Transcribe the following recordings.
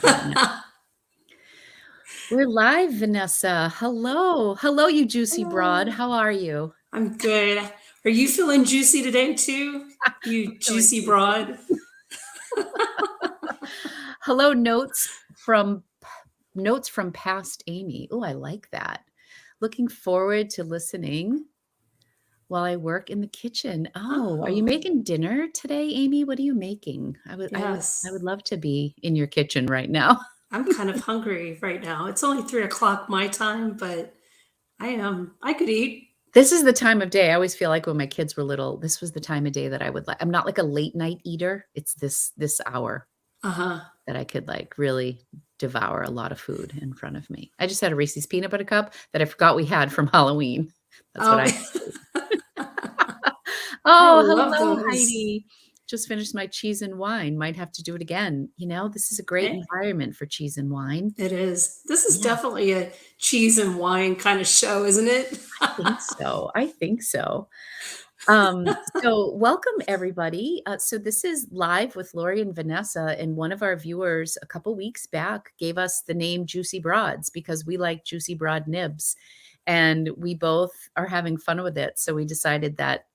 right now. We're live, Vanessa. Hello. Hello, you juicy broad. Hello. How are you? I'm good. Are you feeling juicy today too? I'm You feeling juicy juicy. broad. Hello, notes from past Amy. Oh, I like that. Looking forward to listening while I work in the kitchen. Oh, are you Oh, making dinner today, Amy? What are you making? I would yes. love to be in your kitchen right now. I'm kind of hungry right now. It's only 3 o'clock my time, but I could eat. This is the time of day. I always feel like when my kids were little, this was the time of day that I would like. I'm not like a late night eater. It's this hour Uh-huh. that I could like really devour a lot of food in front of me. I just had a Reese's peanut butter cup that I forgot we had from Halloween. That's what Oh, I I Oh, love hello, those. Heidi. Just finished my cheese and wine. Might have to do it again. This is a great Eh, environment for cheese and wine. It is. This is Yeah, definitely a cheese and wine kind of show, isn't it? I think so. I think so. So welcome everybody. So this is live with Lori and Vanessa, and one of our viewers a couple weeks back gave us the name Juicy Broads because we like juicy broad nibs, and we both are having fun with it. So we decided that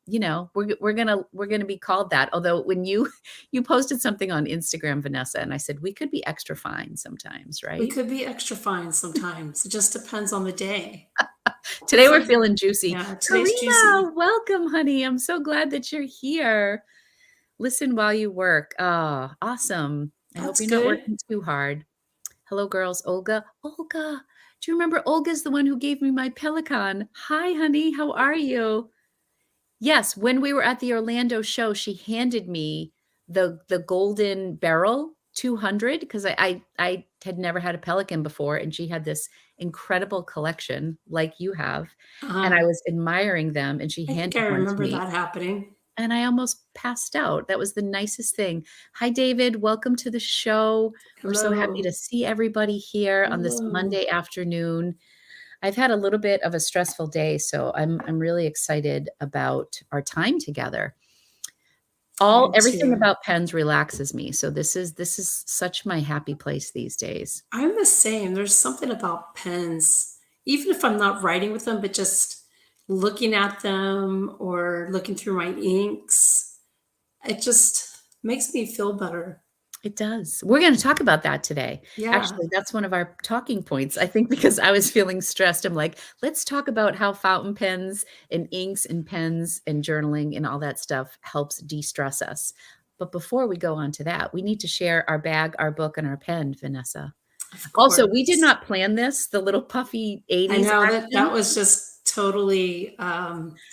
we're gonna be called that. Although when you you posted something on Instagram, Vanessa, and I said we could be extra fine sometimes, We right? could be extra fine sometimes. It just depends on the day. Today we're Hopefully, feeling juicy. yeah, today's Karina, juicy. welcome, honey. I'm so glad that you're here. Listen while you work. Ah, awesome. I hope That's you're not good. working too hard. Hello, girls. Olga. Olga. Do you remember Olga's the one who gave me my Peloton? Hi, honey. How are you? Yes, when we were at the Orlando show, she handed me the golden barrel 200 because I had never had a Pelican before, and she had this incredible collection like you have, and I Uh-huh. was admiring them, and she I think handed I one to remember me, that happening. and I almost passed out. That was the nicest thing. Hi, David. Welcome to the show. We're so happy to Hello. see everybody here on this Hello. Monday afternoon. I've had a little bit of a stressful day, so I'm really excited about our time together. I All am everything too. about pens relaxes me. So this is such my happy place these days. I'm the same. There's something about pens, even if I'm not writing with them, but just looking at them or looking through my inks, it just makes me feel better. It does. We're going to talk about that today. Yeah. Actually, that's one of our talking points. I think because I was feeling stressed, I'm like, let's talk about how fountain pens and inks and pens and journaling and all that stuff helps de-stress us. But before we go on to that, we need to share our bag, our book, and our pen, Vanessa. Of Also, we did course. not plan this, the little puffy I 80s know that action. that was just totally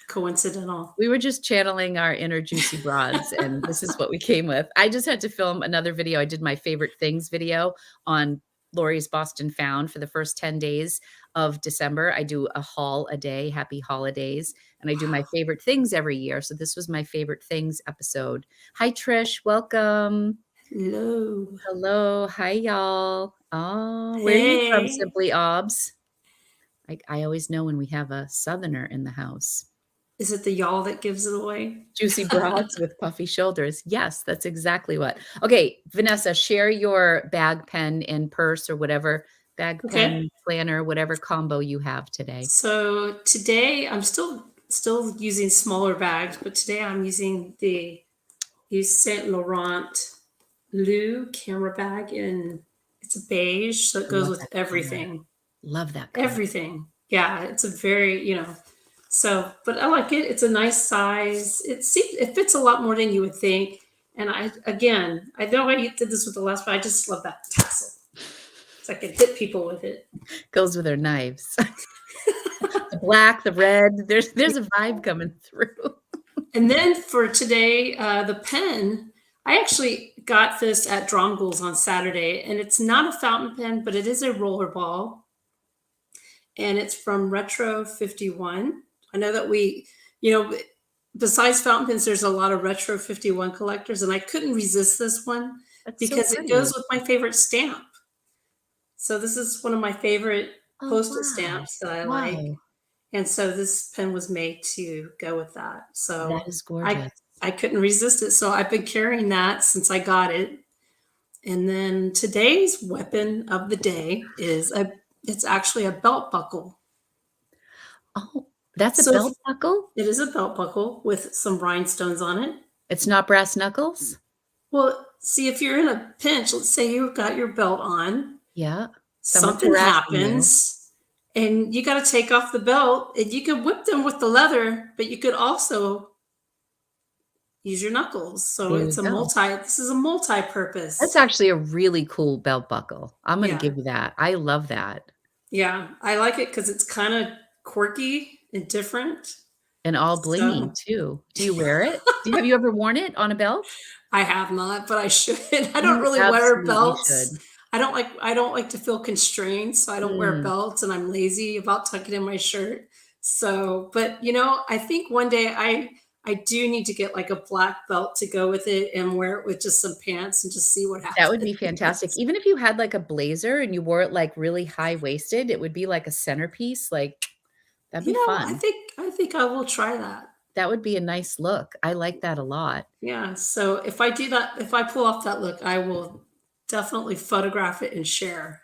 coincidental. We were just channeling our inner juicy broads, and this is what we came with. I just had to film another video. I did my favorite things video on Lori's Boston Found for the first 10 days of December. I do a haul a day, happy holidays, and I do my Wow. favorite things every year. So this was my favorite things episode. Hi, Trish. Welcome. Hello. Hello. Hi, y'all. Oh, where are you from, Hey. Simply Obs? I always know when we have a Southerner in the house. Is it the y'all that gives it away? Juicy broads with puffy shoulders. Yes, that's exactly what. Okay, Vanessa, share your bag, pen, and purse or whatever bag, Okay. pen, planner, whatever combo you have today. So today I'm still using smaller bags, but today I'm using the Yves Saint Laurent Lou camera bag in it's a beige, so it goes Love with that color. everything. Love that color. Everything. Yeah, it's a very. So, but I like it. It's a nice size. It fits a lot more than you would think. And I know I did this with the last, but I just love that tassel. So I can hit people with it. Goes with her knives. The black, the red. There's a vibe coming through. And then for today, the pen, I actually got this at Dromgool's on Saturday, and it's not a fountain pen, but it is a roller ball, and it's from Retro 51. I know that you know, besides fountain pens, there's a lot of Retro 51 collectors, and I couldn't resist this one That's so because it goes pretty. with my favorite stamp. So this is one of my favorite Oh, postal wow. stamps that I like. Wow. And so this pen was made to go with that. That So is I gorgeous. I couldn't resist it. So I've been carrying that since I got it. And then today's weapon of the day is it's actually a belt buckle. Oh, that's a So if belt buckle? it is a belt buckle with some rhinestones on it. It's not brass knuckles? Well, see, if you're in a pinch, let's say you've got your belt on, Yeah. Someone's something harassing you. happens, and you gotta take off the belt, and you could whip them with the leather, but you could also use your knuckles. So There it's you a go. this is a That's multi-purpose. actually a really cool belt buckle. I'm gonna Yeah. give you that. I love that. Yeah. I like it because it's kinda quirky and different. And all blingy So too. Do you wear it? Have you ever worn it on a belt? I have not, but I should. I don't You really wear absolutely belts. should. I don't like to feel constrained, so I don't wear Mm, belts, and I'm lazy about tucking in my shirt. So, but I think one day I do need to get like a black belt to go with it and wear it with just some pants and just see what that would be fantastic. happens. Even if you had, like, a blazer and you wore it, like, really high-waisted, it would be like a centerpiece, like, that'd be I fun. think I will try that. That would be a nice look. I like that a lot. Yeah. So if I do that, if I pull off that look, I will definitely photograph it and share.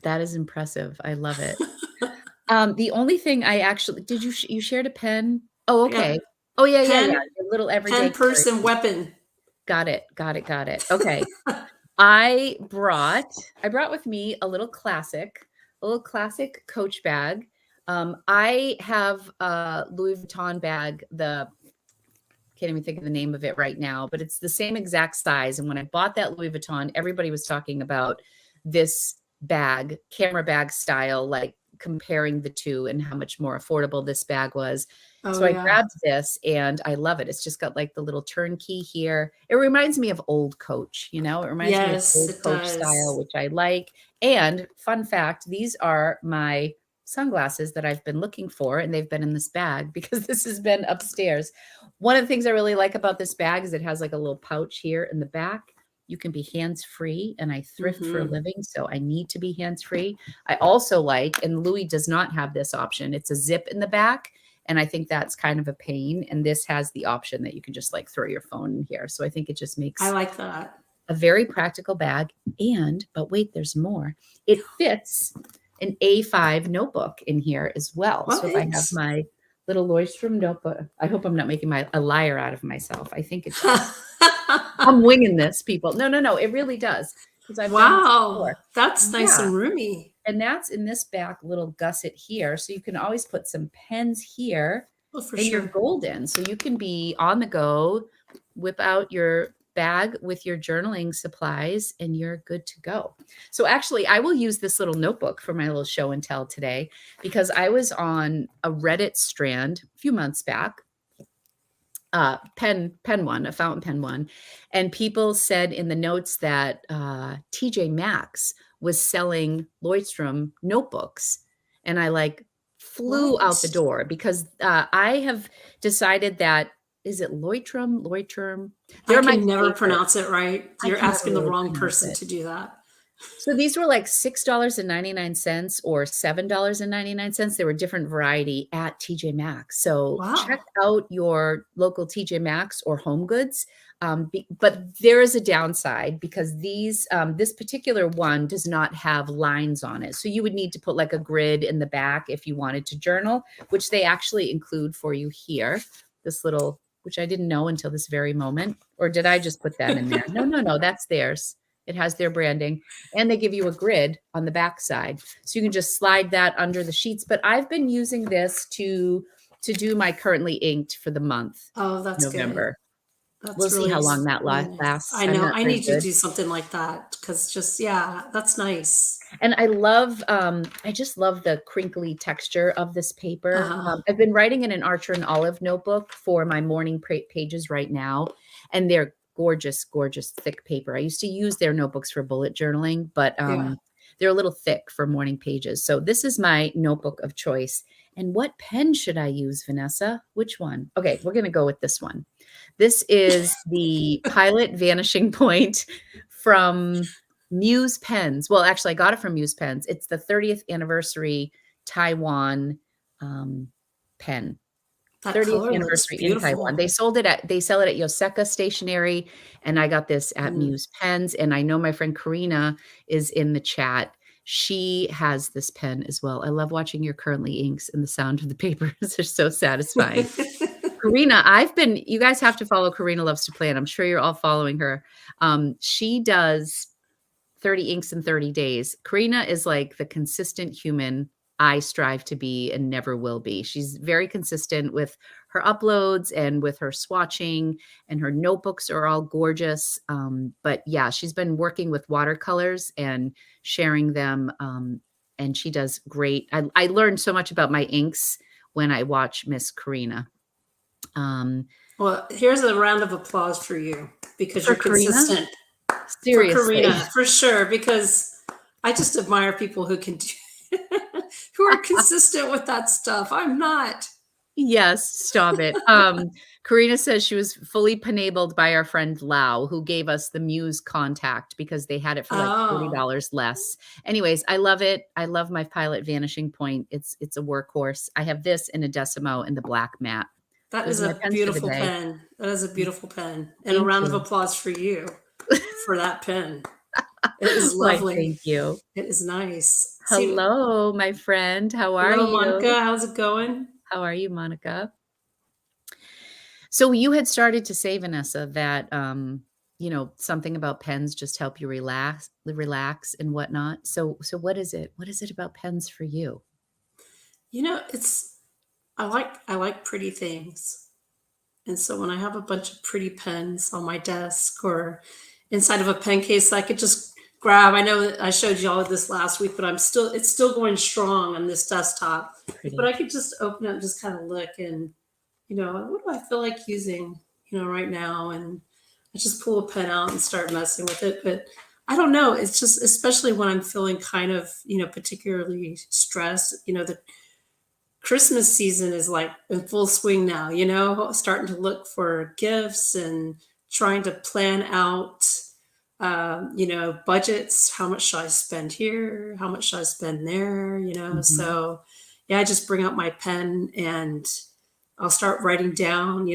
That is impressive. I love it. The only thing I actually did you shared a pen? Oh, I got okay. Oh, yeah, yeah, yeah, pen, your little everyday pen carry. person weapon. Got it, got it, got it. Okay. I brought with me a little classic Coach bag. I have a Louis Vuitton bag, the can't even think of the name of it right now, but it's the same exact size. And when I bought that Louis Vuitton, everybody was talking about this bag, camera bag style, like comparing the two and how much more affordable this bag was. Oh, So I yeah. grabbed this and I love it. It's just got like the little turnkey here. It reminds me of old Coach, it reminds me of Yes, old it Coach style, does. which I like. And fun fact, these are my sunglasses that I've been looking for, and they've been in this bag because this has been upstairs. One of the things I really like about this bag is it has like a little pouch here in the back. You can be hands-free, and I thrift for a Mhm. living, so I need to be hands-free. I also like, and Louis does not have this option, it's a zip in the back, and I think that's kind of a pain, and this has the option that you can just, like, throw your phone in here, so I think it just I makes like that. a very practical bag, but wait, there's more. It fits an A5 notebook in here as well. What? So if I have my little Leuchtturm notebook, I hope I'm not making a liar out of myself. I think it does. I'm winging this, people. No, no, no, it really does because I've done this Wow, before. that's nice Yeah, and roomy. and that's in this back little gusset here, so you can always put some pens here, Oh, for and you're sure. golden. So you can be on the go, whip out your bag with your journaling supplies, and you're good to go. So actually, I will use this little notebook for my little show and tell today because I was on a Reddit strand a few months back, pen one, a fountain pen one, and people said in the notes that TJ Maxx was selling Leuchtturm notebooks, and I like flew out the What? door because I have decided that is it Leuchtturm? I They're my can never favorite. pronounce it right. I You're can never asking the really wrong pronounce person it. to do that. So these were like $6.99 or $7.99. They were different variety at TJ Maxx. So check Wow. out your local TJ Maxx or Home Goods. But there is a downside because this particular one does not have lines on it. So you would need to put like a grid in the back if you wanted to journal, which they actually include for you here. This little, which I didn't know until this very moment. Or did I just put that in there? No, no, no, that's theirs. It has their branding and they give you a grid on the back side. So you can just slide that under the sheets. But I've been using this to do my currently inked for the month, Oh, that's good. November. We'll That's see how long that really nice. lasts. I I'm know. not I very need to good. do something like that because just, yeah, that's nice. And I just love the crinkly texture of this paper. Uh-huh. I've been writing in an Archer and Olive notebook for my morning pages right now, and they're gorgeous, gorgeous thick paper. I used to use their notebooks for bullet journaling, but Yeah. they're a little thick for morning pages. So this is my notebook of choice. And what pen should I use, Vanessa? Which one? Okay, we're going to go with this one. This is the Pilot Vanishing Point from Muse Pens. Well, actually, I got it from Muse Pens. It's the 30th anniversary Taiwan pen. That 30th color looks anniversary in Taiwan. beautiful. They sell it at Yoseka Stationery, and I got this at Mm. Muse Pens, and I know my friend Karina is in the chat. She has this pen as well. I love watching your currently inks and the sound of the papers are so satisfying. Karina, you guys have to follow Karina Loves to Plan. I'm sure you're all following her. She does 30 inks in 30 days. Karina is like the consistent human I strive to be and never will be. She's very consistent with her uploads and with her swatching, and her notebooks are all gorgeous. But yeah, she's been working with watercolors and sharing them. And she does great. I learned so much about my inks when I watch Miss Karina. Well, here's a round of applause for you because For you're Karina? consistent. For Seriously. Karina, for sure, because I just admire people who can do who are consistent with that stuff. I'm not. Yes, stop it. Karina says she was fully penabled by our friend Lau, who gave us the Muse contact because they had it for like Oh, $40 less. Anyways, I love it. I love my Pilot Vanishing Point. It's a workhorse. I have this in a Decimo and the black matte. that is Those are my a pens for the beautiful day. pen. That is a beautiful pen. And a Thank round of you. applause for you for that pen. It is Why, lovely. thank you. It is nice. See, Hello, my friend. How are hello, you? Monica. How's it going? How are you, Monica? So you had started to say, Vanessa, that something about pens just help you relax and whatnot. So what is it? What is it about pens for you? It's I like pretty things. And so when I have a bunch of pretty pens on my desk or inside of a pen case, I could just grab. I know that I showed you all of this last week, but it's still going strong on this desktop. But Pretty. I could just open it and just kind of look and, what do I feel like using, right now? And I just pull a pen out and start messing with it. But I don't know. It's just, especially when I'm feeling kind of, particularly stressed, the Christmas season is like in full swing now, starting to look for gifts and trying to plan out, budgets. How much should I spend here? How much should I spend there? Mhm. So yeah, I just bring out my pen and I'll start writing down,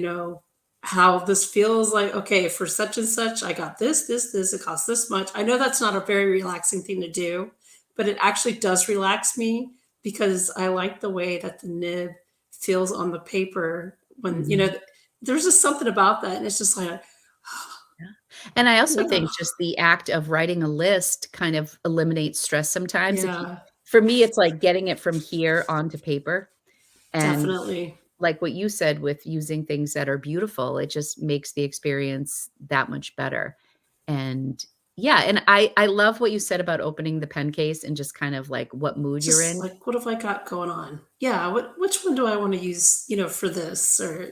how this feels like, okay, for such and such, I got this, it costs this much. I know that's not a very relaxing thing to do, but it actually does relax me because I like the way that the nib feels on the paper when, Mhm. there's just something about that. And it's just like, Yeah. And I also yeah, think just the act of writing a list kind of eliminates stress sometimes. yeah, For me, it's like getting it from here onto paper. And definitely. like what you said with using things that are beautiful, it just makes the experience that much better. And yeah, and I love what you said about opening the pen case and just kind of like what mood you're Just in. like, what have I got going on? Yeah, which one do I want to use, for this? Or,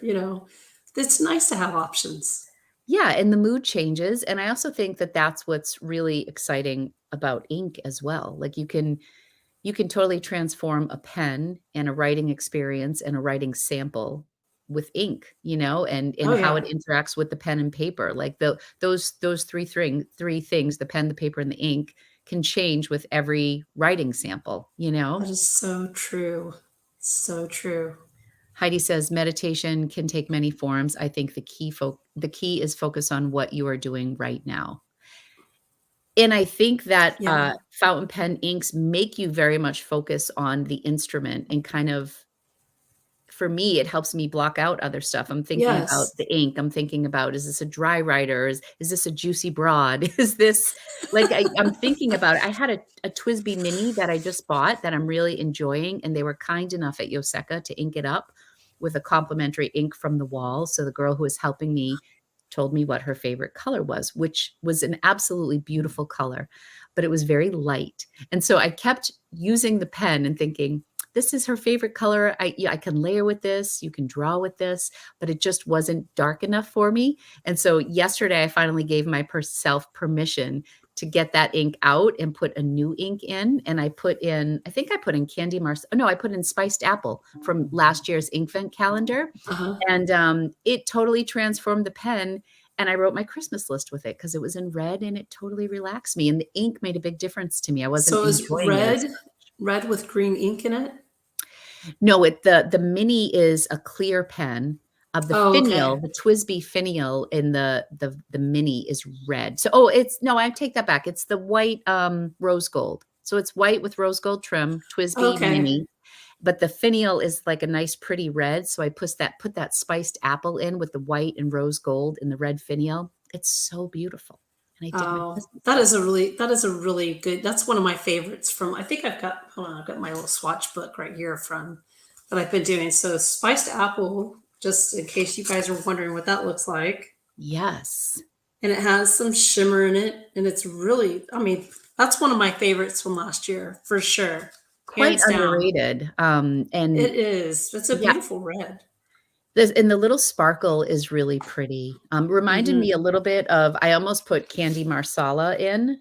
it's nice to have options. Yeah, and the mood changes, and I also think that that's what's really exciting about ink as well. Like you can totally transform a pen and a writing experience and a writing sample with ink, and Oh how it yeah. interacts with the pen and paper. Like those three things, the pen, the paper, and the ink can change with every writing sample, you know? That is so true. So true. Heidi says meditation can take many forms. I think the key is focus on what you are doing right now. And I think that, Yeah. fountain pen inks make you very much focus on the instrument and kind of for me, it helps me block out other stuff. I'm thinking about Yes. the ink. I'm thinking about, is this a dry writer? Is this a juicy broad? Is this like I'm thinking about it. I had a TWSBI Mini that I just bought that I'm really enjoying, and they were kind enough at Yoseka to ink it up with a complimentary ink from the wall. So the girl who was helping me told me what her favorite color was, which was an absolutely beautiful color, but it was very light. And so I kept using the pen and thinking, this is her favorite color. I can layer with this, you can draw with this, but it just wasn't dark enough for me. And so yesterday I finally gave myself permission to get that ink out and put a new ink in. And I think I put in Candy Mars. Oh, no, I put in Spiced Apple from last year's Inkvent calendar. Uh-huh. And it totally transformed the pen. And I wrote my Christmas list with it because it was in red and it totally relaxed me. And the ink made a big difference to me. I wasn't So it was enjoying it as red with green ink in it? No, the mini is a clear pen. The Oh, finial, okay. the TWSBI finial in the mini is red. So, oh, it's no, I take that back. It's the white, rose gold. So it's white with rose gold trim, TWSBI Okay. mini, but the finial is like a nice pretty red, so I put that spiced apple in with the white and rose gold in the red finial. It's so beautiful, and I did my Oh, presents that that is way. a really good that's one of my favorites from I think I've got my little swatch book right here from that I've been doing. So spiced apple, just in case you guys are wondering what that looks like. Yes, And it has some shimmer in it. And it's really, I mean, that's one of my favorites from last year, for sure. quite Hands down. underrated, It and is. It's a yeah, beautiful red. the little sparkle is really pretty. Reminded me a Hmm. little bit of I almost put candy marsala in,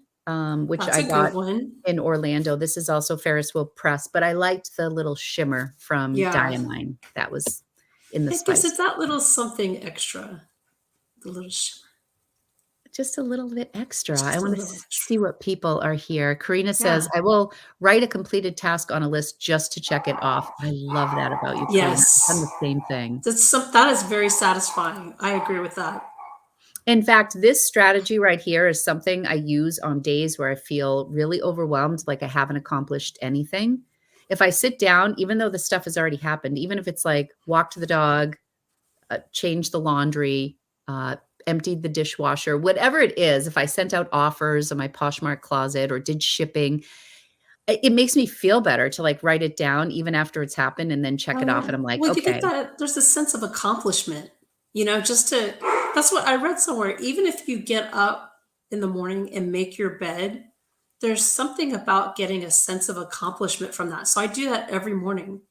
which That's I a got good one. in Orlando. This is also Ferris Wheel Press, but I liked the little shimmer from Yeah. Diamine that was in the It gives it spice. that little something extra. The little shimmer. Just a little bit extra. I Just a wanna little extra. see what people are here. Karina says, Yeah. "I will write a completed task on a list just to check it off." I love that about you, Karina. I've done Yes. the same thing. That is very satisfying. I agree with that. In fact, this strategy right here is something I use on days where I feel really overwhelmed, like I haven't accomplished anything. If I sit down, even though the stuff has already happened, even if it's like walk to the dog, change the laundry, uh, emptied the dishwasher, whatever it is, if I sent out offers on my Poshmark closet or did shipping, it makes me feel better to like write it down even after it's happened and then check Oh, it off. yeah. And I'm like, Well, you get okay, that there's a sense of accomplishment, just to that's what I read somewhere. Even if you get up in the morning and make your bed, there's something about getting a sense of accomplishment from that. So I do that every morning,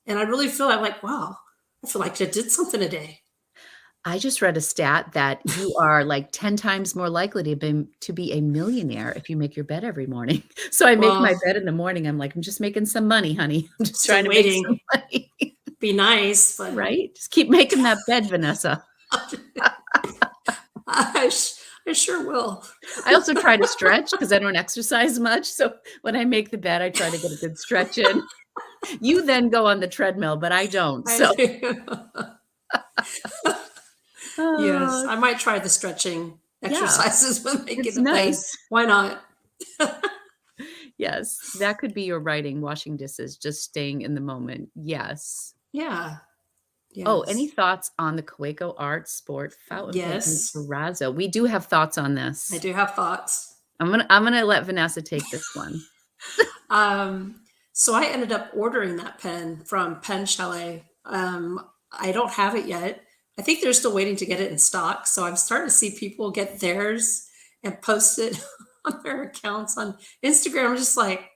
and I really feel like, wow, I feel like I did something today. I just read a stat that you are like 10 times more likely to be a millionaire if you make your bed every morning. So I make my Well, bed in the morning. I'm like, "I'm just making some money, honey. I'm just still trying to make some waiting. money." Be nice, but Right? Just keep making that bed, Vanessa. I, sh- I sure will. I also try to stretch because I don't exercise much. So when I make the bed, I try to get a good stretch in. You then go on the treadmill, but I don't. I So, do. Yes, uh, I might try the stretching yeah, exercises when making it's the bed. nice. Why not? Yes, that could be your writing, washing dishes, just staying in the moment. Yes. Yeah. Oh, any Yes. thoughts on the Kaweco art sport fountain pen and Yes. terrazzo? We do have thoughts on I this. do have thoughts. I'm gonna let Vanessa take this one. Um, so I ended up ordering that pen from Pen Chalet. I don't have it yet. I think they're still waiting to get it in stock. So I'm starting to see people get theirs and post it on their accounts on Instagram. I'm just like,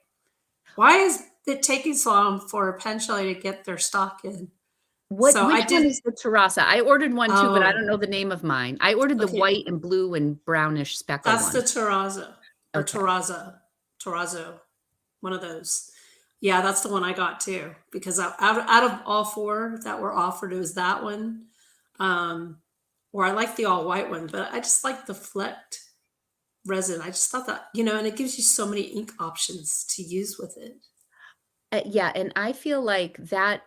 why is it taking so long for Pen Chalet to get their stock in? What So I which one did. is the terrazza? I ordered one too, but I don't Oh, know the name of mine. I ordered the okay. white and blue and brownish speckle That's the one. terrazzo or Okay. terrazzo, one of those. Yeah, that's the one I got too because out of all 4 that were offered, it was that one. Um, or I like the all white one, but I just like the flecked resin. I just thought that, and it gives you so many ink options to use with it. Yeah, and I feel like that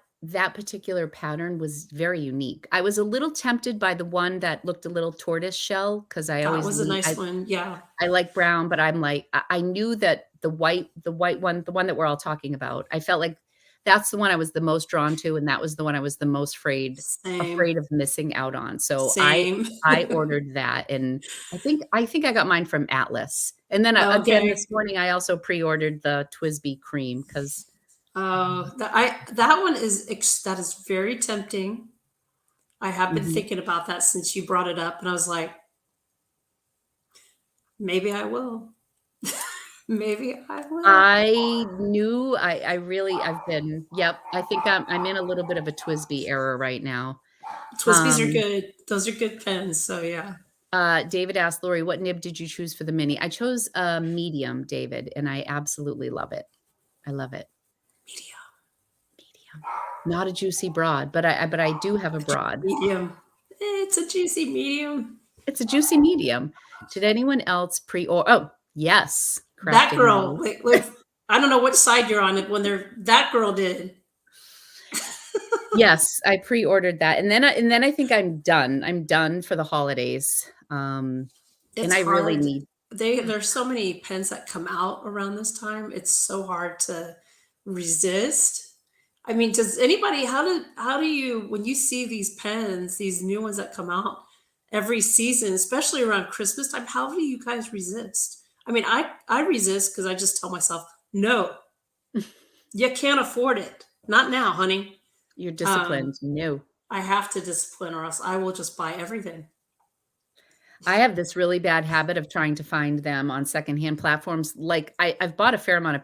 particular pattern was very unique. I was a little tempted by the one that looked a little tortoise shell because I That always was a lean nice one. Yeah. I like brown, but I'm like, I knew that the white one, the one that we're all talking about, I felt like that's the one I was the most drawn to, and that was the one I was the most afraid Same. of missing out on. So Same. I ordered that, and I think I got mine from Atlas. And then, again, Okay. this morning, I also pre-ordered the TWSBI cream because That one that is very tempting. I have been Mhm. thinking about that since you brought it up, and I was like, maybe I will. Maybe I will. I knew I've been yep, I think I'm in a little bit of a TWSBI era right now. Twispies are Um good. Those are good pens. So yeah. David asked Lori, "What nib did you choose for the mini?" I chose a medium, David, and I absolutely love it. I love it. Medium. Medium. Not a juicy broad, but I do have a broad. Medium. It's a juicy medium. It's a juicy medium. Did anyone else pre-or oh, yes, That crafting girl. Mo. Wait, I don't know which side you're on it when that girl did. Yes, I pre-ordered that, and then I think I'm done. I'm done for the holidays, and It's I really hard. need There's so many pens that come out around this time. It's so hard to resist. I mean, does anybody how do you when you see these pens, these new ones that come out every season, especially around Christmas time, how do you guys resist? I mean, I resist because I just tell myself, "No, you can't afford it. Not now, honey." you're Um, disciplined. No. I have to discipline or else I will just buy everything. I have this really bad habit of trying to find them on secondhand platforms. Like, I've bought a fair amount of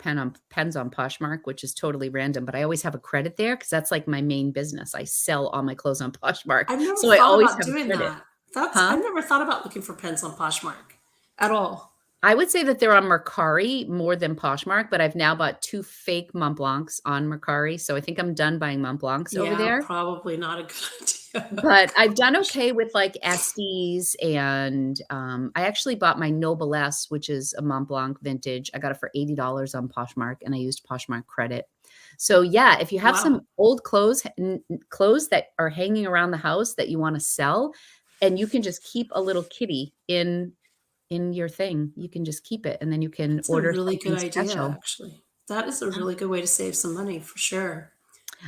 pens on Poshmark, which is totally random, but I always have a credit there because that's like my main business. I sell all my clothes on Poshmark, I've never so I thought always about have a doing credit. that. That's Huh? I've never thought about looking for pens on Poshmark at all. I would say that they're on Mercari more than Poshmark, but I've now bought 2 fake Mont Blancs on Mercari, so I think I'm done buying Mont Blancs over Yeah, there. probably not a good idea. But I've done okay with, like, Estes and, I actually bought my Noblesse, which is a Mont Blanc vintage. I got it for $80 on Poshmark, and I used Poshmark credit. So, yeah, if you have Wow, some old clothes clothes that are hanging around the house that you wanna sell, and you can just keep a little kitty in your thing, you can just keep it, and then you can that's a order really good something idea, special. actually. That is a really good way to save some money for sure.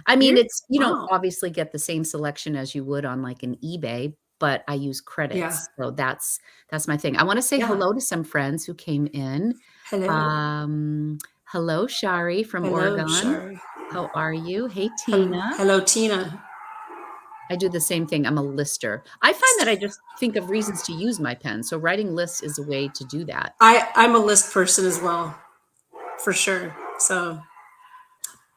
I mean, You're it's you don't wow. obviously get the same selection as you would on, like, an eBay, but I use Yeah, credits, so that's my thing. I wanna say yeah. hello to some friends who came in. Hello. Um, Hello, Shari from Hello, Oregon. Shari. How are you? Hey, Tina. Hello, Tina. I do the same thing, I'm a lister. I find that I just think of reasons to use my pen, so writing lists is a way to do that. I'm a list person as well, for sure. So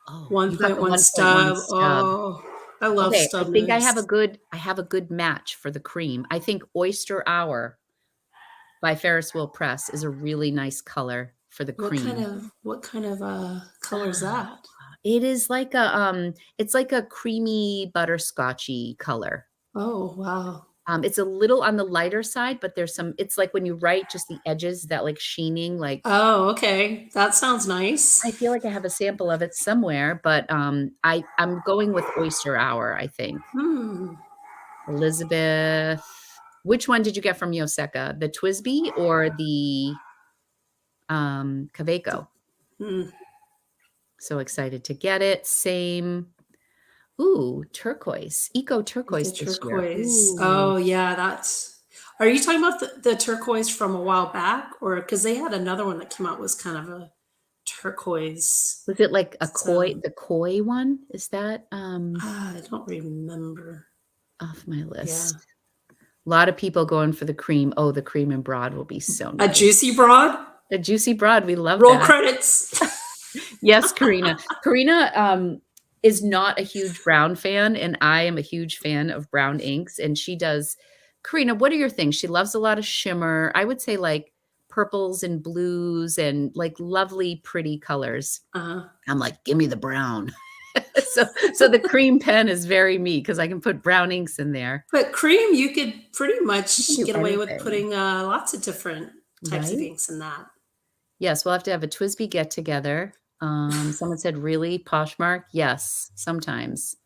Oh, you got the 1.1 1.1 stub. stub. Oh, I love Okay, I stub think nibs. I have a good match for the cream. I think Oyster Hour by Ferris Wheel Press is a really nice color for the cream. What kind of color is Ah, that? it is like it's like a creamy butterscotchy color. Oh, wow. It's a little on the lighter side, but there's some it's like when you write just the edges, that, like, sheening, like Oh, okay. That sounds nice. I feel like I have a sample of it somewhere, but, I'm going with Oyster Hour, I think. Hmm. Elizabeth, which one did you get from Yoseka? The TWSBI or the, Kaweco? Hmm. So excited to get it. Same. Ooh, turquoise, eco The turquoise this year. turquoise. Ooh. Oh, yeah, that's are you talking about the turquoise from a while back? Or because they had another one that came out was kind of a turquoise. Was it like a So the koi one? Is that, I don't remember. off my Yeah. list? A lot of people going for the cream. Oh, the cream and broad will be so A nice. juicy broad? The juicy broad, we love Roll that. credits. Yes, Karina. Karina, is not a huge brown fan, and I am a huge fan of brown inks, and she does Karina, what are your things? She loves a lot of shimmer. I would say, like, purples and blues and, like, lovely, pretty colors. Uh-huh. I'm like, "Give me the brown." So the cream pen is very me because I can put brown inks in there. But cream, you could pretty You can much do get away with anything, putting, lots of different types of right? inks in that. Yes, we'll have to have a TWSBI get together. Someone said, "Really, Poshmark?" Yes, sometimes.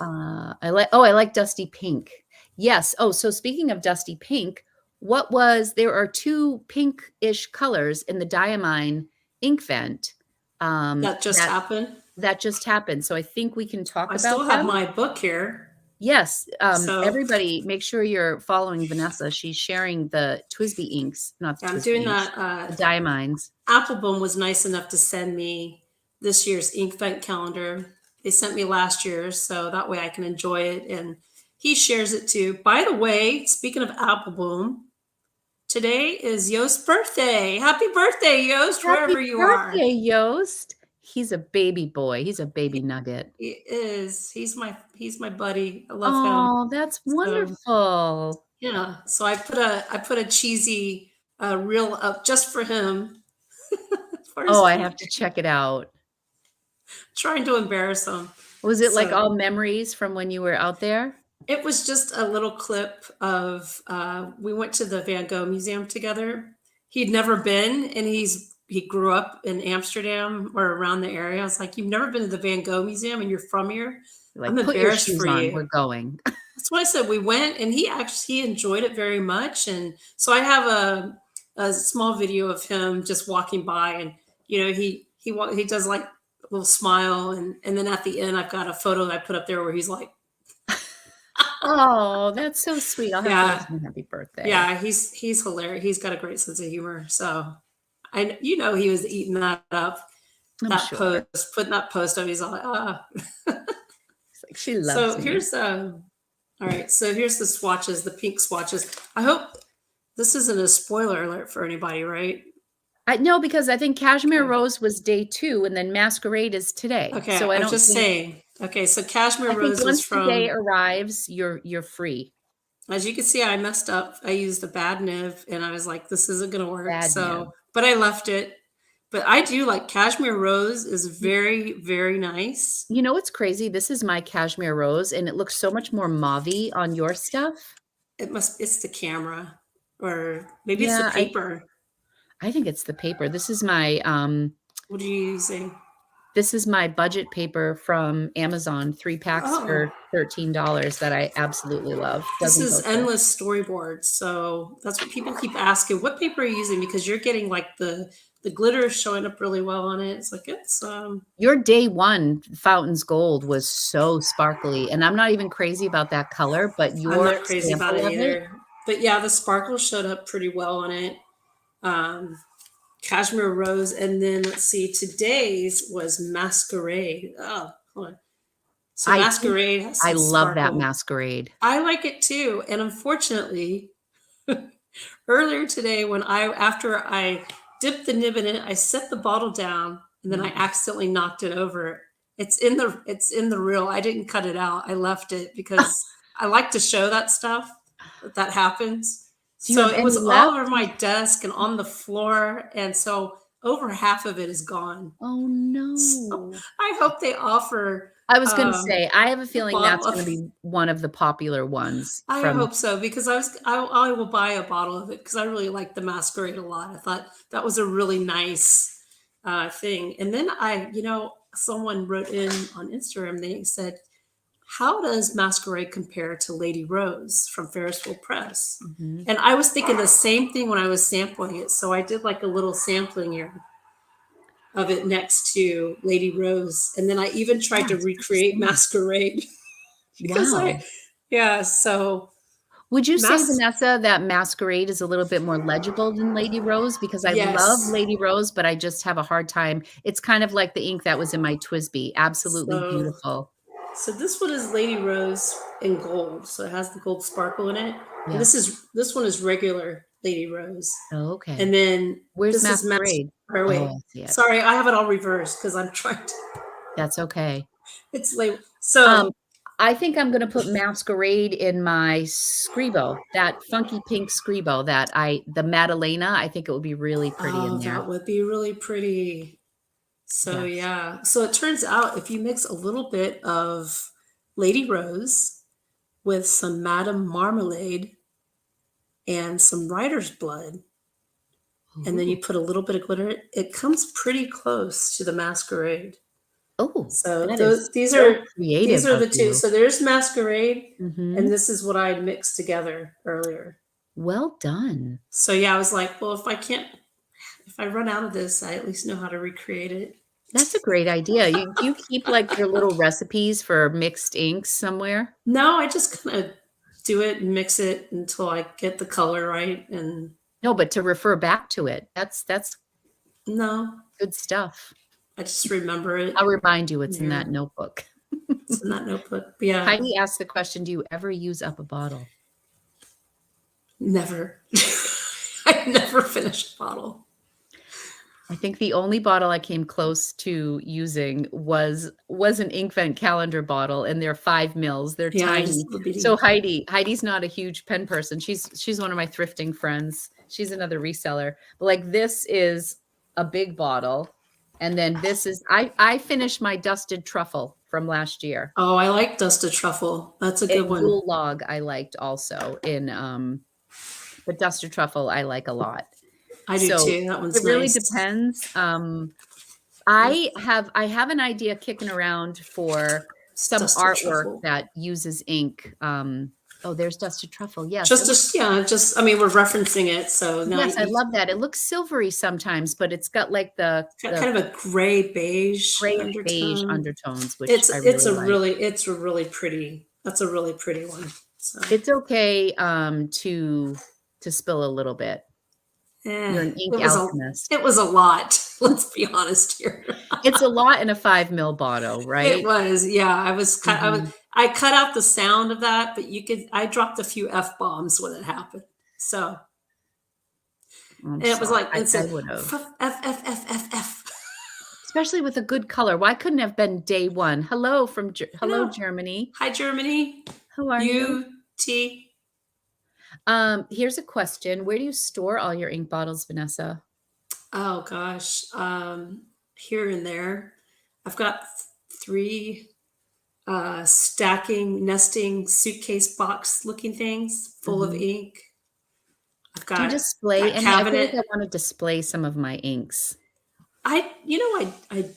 I like dusty pink. Yes. Oh, so speaking of dusty pink, there are 2 pink-ish colors in the Diamine Inkvent, That just happened. that just happened, so I think we can talk I about still have them. my book here. Yes, So, everybody make sure you're following Vanessa. She's sharing the TWSBI inks, not the yeah, I'm TWSBI doing inks, that, the Diamines. Applebaum was nice enough to send me this year's Inkvent calendar. They sent me last year's, so that way I can enjoy it, and he shares it too. By the way, speaking of Applebaum, today is Yost's birthday. Happy birthday, Yost, Happy wherever you are. birthday, Yost. He's a baby boy. He's a baby nugget. He is. He's my buddy. I love him. Oh, that's So wonderful. yeah. So I put a cheesy reel up just for him for his Oh, I have to birthday. check it out. Trying to embarrass him. Was it like So all memories from when you were out there? it was just a little clip of we went to the Van Gogh Museum together. He'd never been, and he grew up in Amsterdam or around the area. I was like, "You've never been to the Van Gogh Museum, and you're from here?" I'm Like, "Put your embarrassed shoes for on, you. we're going." That's what I said. We went and he enjoyed it very much. And so I have a small video of him just walking by and, he does like a little smile. And then at the end, I've got a photo that I put up there where he's like, Oh, that's so sweet. I'll have to yeah, wish him happy birthday. yeah, he's hilarious. He's got a great sense of humor. So he was eating that up, I'm that sure. post, putting that post up. He's all like, ah. He's like, "She loves So me." all right. So here's the swatches, the pink swatches. I hope this isn't a spoiler alert for anybody, right? I no, because I think Cashmere Okay. Rose was day 2 and then Masquerade is today. Okay. So I I'm don't just think saying. Okay. So Cashmere I think Rose was once the day from, arrives, you're free. as you can see, I messed up. I used a bad nib and I was like, this isn't going to work. Bad So, nib. but I left it. But I do like Cashmere Rose is very, very nice. You know what's crazy? This is my Cashmere Rose, and it looks so much more mauvey on your stuff. It's the camera or maybe it's the Yeah, paper. I think it's the paper. What are you using? This is my budget paper from Amazon, 3 packs Oh, for $13 that I absolutely love. this Doesn't is go through. endless storyboards. So that's what people keep asking. What paper are you using? Because you're getting like the glitter is showing up really well on it. It's like Your day 1 Fountain's Gold was so sparkly, and I'm not even crazy about that color, but I'm your not crazy about it sample of it, either. But yeah, the sparkle showed up pretty well on it. Um, Cashmere Rose, and then let's see, today's was Masquerade. Oh, hold on. So I think Masquerade has I some love that sparkle. masquerade. I like it too. And unfortunately, earlier today when after I dipped the nib in it, I set the bottle down and then I Mm. accidentally knocked it over. It's in the reel. I didn't cut it out. I left it because I like to show that stuff that happens. Do you So have it was any all left? over my desk and on the floor, and so over half of it is gone. Oh, So no. I hope they offer I was gonna um, say, I have a a feeling bottle that's of gonna be one of the popular ones I from hope so because I will buy a bottle of it because I really like the masquerade a lot. I thought that was a really nice thing. And then someone wrote in on Instagram. They said, "How does masquerade compare to Lady Rose from Ferris Wheel Press?" Mhm. And I was thinking the same thing when I was sampling it. So I did like a little sampling here of it next to Lady Rose, and then I even tried Yeah, to it's about the recreate same. masquerade because Wow. yeah. So Would you say, mas Vanessa, that Masquerade is a little bit more legible than Lady Rose? Because I love yes. Lady Rose, but I just have a hard time it's kind of like the ink that was in my TWSBI, absolutely So, beautiful. so this one is Lady Rose in gold. So it has the gold sparkle in it. And Yep. this one is regular Lady Rose. Oh, okay. And then Where's this is Masquerade? or Oh, wait. I see it. Sorry, I have it all reversed because I'm trying to That's okay. it's late. Um, So I think I'm gonna put Masquerade in my Scribo, that funky pink Scribo that the Madalena, I think it would be really pretty in oh, there. that would be really pretty. So Yes. yeah. So it turns out if you mix a little bit of Lady Rose with some Madame Marmalade and some Writer's Blood, and then you Ooh. put a little bit of glitter, it comes pretty close to the masquerade. Oh, So that is these so are creative of the two. you. So there's masquerade, and Mhm. this is what I had mixed together earlier. Well done. So yeah, I was like, well, if I run out of this, I at least know how to recreate it. That's a great idea. You keep, like, your little recipes for mixed inks somewhere? No, I just kind of do it and mix it until I get the color right. And No, but to refer back to it, that's no, good stuff. I just remember I'll it remind you it's in that here. notebook. It's in that notebook. But yeah, Heidi asked the question, "Do you ever use up a bottle?" never. I never finished a bottle. I think the only bottle I came close to using was an Inkvent calendar bottle, and they're 5 mils, they're Yeah, I just tiny. little So bitty. Heidi's not a huge pen person, she's one of my thrifting friends, she's another reseller, but, like, this is a big bottle, and then this is I finished my dusted truffle from last year, Oh, I like dusted truffle. That's a good and one. Yule log I liked also but dusted truffle I like a lot. I do So, too. That it one's really nice. depends, Yes. I have an idea kicking around for It's some dusted artwork truffle. that uses ink. Oh, there's dusted truffle. Yes, it Just looks as yeah, just I mean, we're referencing it, so now yes, I you love that. It looks silvery sometimes, but it's got, like, got the kind of a gray beige grayish beige undertone. undertones, which It's I it's really a like. really it's a really pretty that's a really pretty one. So, It's okay, to spill a little bit. eh, You're an ink it was a alchemist. it was a lot. Let's be honest here. It's a lot in a 5 ml bottle, It right? was, yeah, Mhm. I cut out the sound of that, but you could I dropped a few F-bombs when it happened. So, I'm and it was sorry. like it I said would've. F F F F F F. Especially with a good color. Why couldn't it have been day 1? I Hello, know. Germany. Hi, Germany. How are you? UT. Here's a question. Where do you store all your ink bottles, Vanessa? Oh gosh, here and there. I've got 3, stacking, nesting suitcase box looking things full of Mhm. ink. I've Do you got display that any? I feel like cabinet. I wanna display some of my inks. I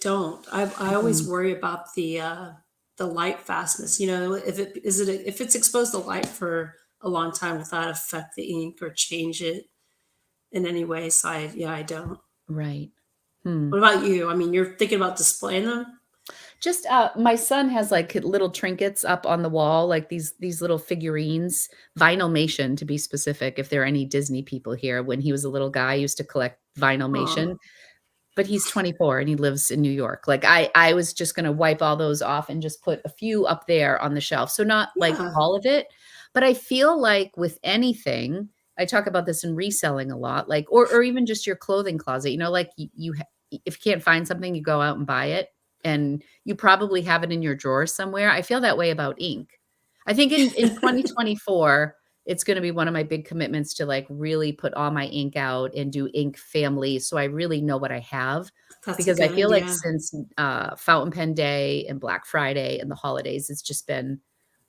don't. I always Mhm. worry about the light fastness, if it's exposed to light for a long time, will that affect the ink or change it in any way? So I don't. Right. Hmm. What about you? I mean, you're thinking about displaying them? Just, my son has, like, little trinkets up on the wall, like these little figurines, Vinylmation to be specific, if there are any Disney people here. When he was a little guy, he used to collect Oh, Vinylmation, but he's 24 and he lives in New York. Like, I was just gonna wipe all those off and just put a few up there on the shelf. So not, like, yeah. all of it, but I feel like with anything I talk about this in reselling a lot, like or even just your clothing closet, like, you ha if you can't find something, you go out and buy it, and you probably have it in your drawer somewhere. I feel that way about ink. I think in 2024, it's gonna be one of my big commitments to, like, really put all my ink out and do ink family so I really know what I have, That's a because I good feel like idea. since, Fountain Pen Day and Black Friday and the holidays, it's just been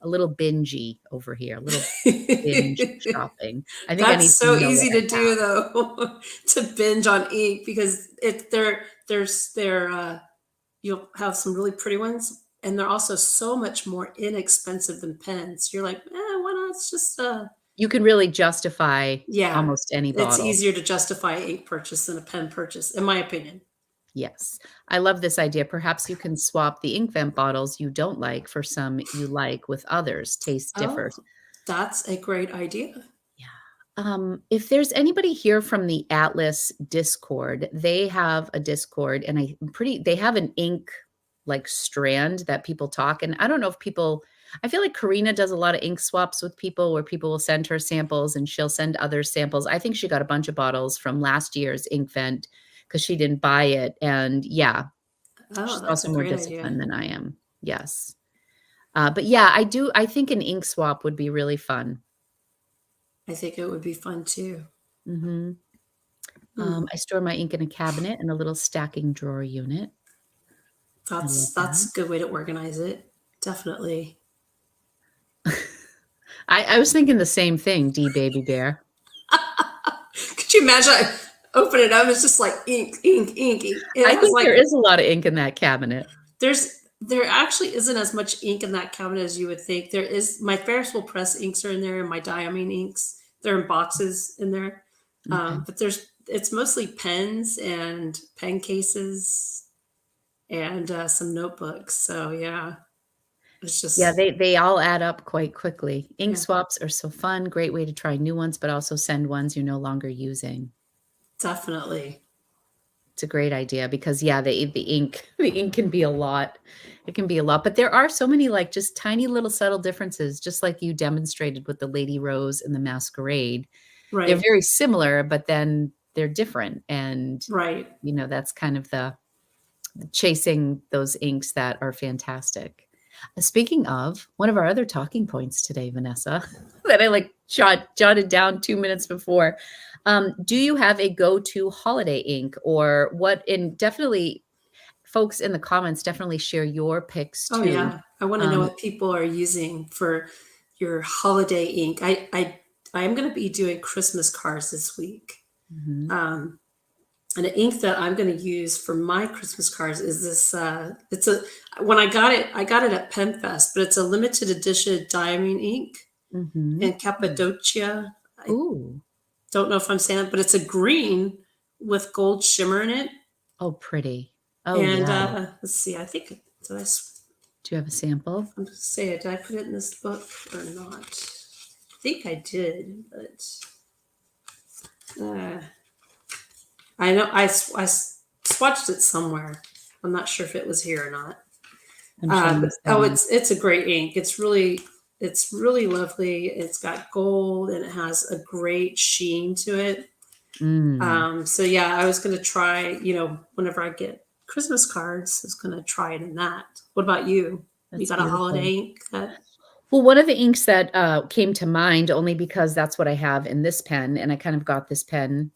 a little bingy over here, a little binge shopping. I think I need That's to so know what easy I to do have. though, to binge on ink because you'll have some really pretty ones, and they're also so much more inexpensive than pens. You're like, why not? It's just You can really justify yeah, almost any it's bottle. easier to justify a ink purchase than a pen purchase, in my opinion. Yes. I love this idea. Perhaps you can swap the Inkvent bottles you don't like for some you like with others. Taste Oh, differs. that's a great idea. Yeah. If there's anybody here from the Atlas Discord, they have a Discord and they have an ink like strand that people talk. And I don't know if people, I feel like Karina does a lot of ink swaps with people where people will send her samples and she'll send other samples. I think she got a bunch of bottles from last year's Inkvent because she didn't buy it. And yeah, Oh, she's that's a also more great idea. disciplined than I am. Yes. But yeah, I think an ink swap would be really fun. I think it would be fun too. Mhm. Hmm. I store my ink in a cabinet in a little stacking drawer unit. I love That's that. a good way to organize it. Definitely. I was thinking the same thing, D baby bear. Could you imagine? I open it up, it's just like ink, ink, ink, ink. It I has think like there is a lot of ink in that cabinet. there actually isn't as much ink in that cabinet as you would think. There is my Ferris wheel press inks are in there, and my Diamine inks. They're in boxes in there, Okay. but it's mostly pens and pen cases and some notebooks. So yeah, it's Yeah, just they all add up quite quickly. Ink yeah, swaps are so fun, great way to try new ones, but also send ones you're no longer using. definitely It's a great idea because, yeah, the ink the ink can be a lot. It can be a lot, but there are so many, like, just tiny little subtle differences, just like you demonstrated with the Lady Rose and the Masquerade. They're right, very similar, but then they're different, and, right. that's kind of the chasing those inks that are fantastic. Speaking of, one of our other talking points today, Vanessa, that I, like, jotted down 2 minutes before, do you have a go-to holiday ink or what and definitely folks in the comments definitely share your picks Oh too. yeah, I want to know Um what people are using for your holiday ink. I am going to be doing Christmas cards this week. Mhm. Um, And the ink that I'm going to use for my Christmas cards is this. It's a when I got it at PenFest, but it's a limited edition Diamine ink Mhm. in Cappadocia. I Ooh. don't know if I'm saying it, but it's a green with gold shimmer in it. Oh, pretty. Oh, And yeah. let's see, I think did I? Do you have a sample? I'm just saying, did I put it in this book or not? I think I did, but uh, I know I swatched it somewhere. I'm not sure if it was here or not. I'm showing But this oh, down. it's a great ink. It's really lovely. It's got gold and it has a great sheen to it. Mm, So yeah, I was gonna try. Whenever I get Christmas cards, I was gonna try it in that. What about you? You that's got a holiday beautiful. ink that? Well, one of the inks that, came to mind only because that's what I have in this pen, and I kind of got this pen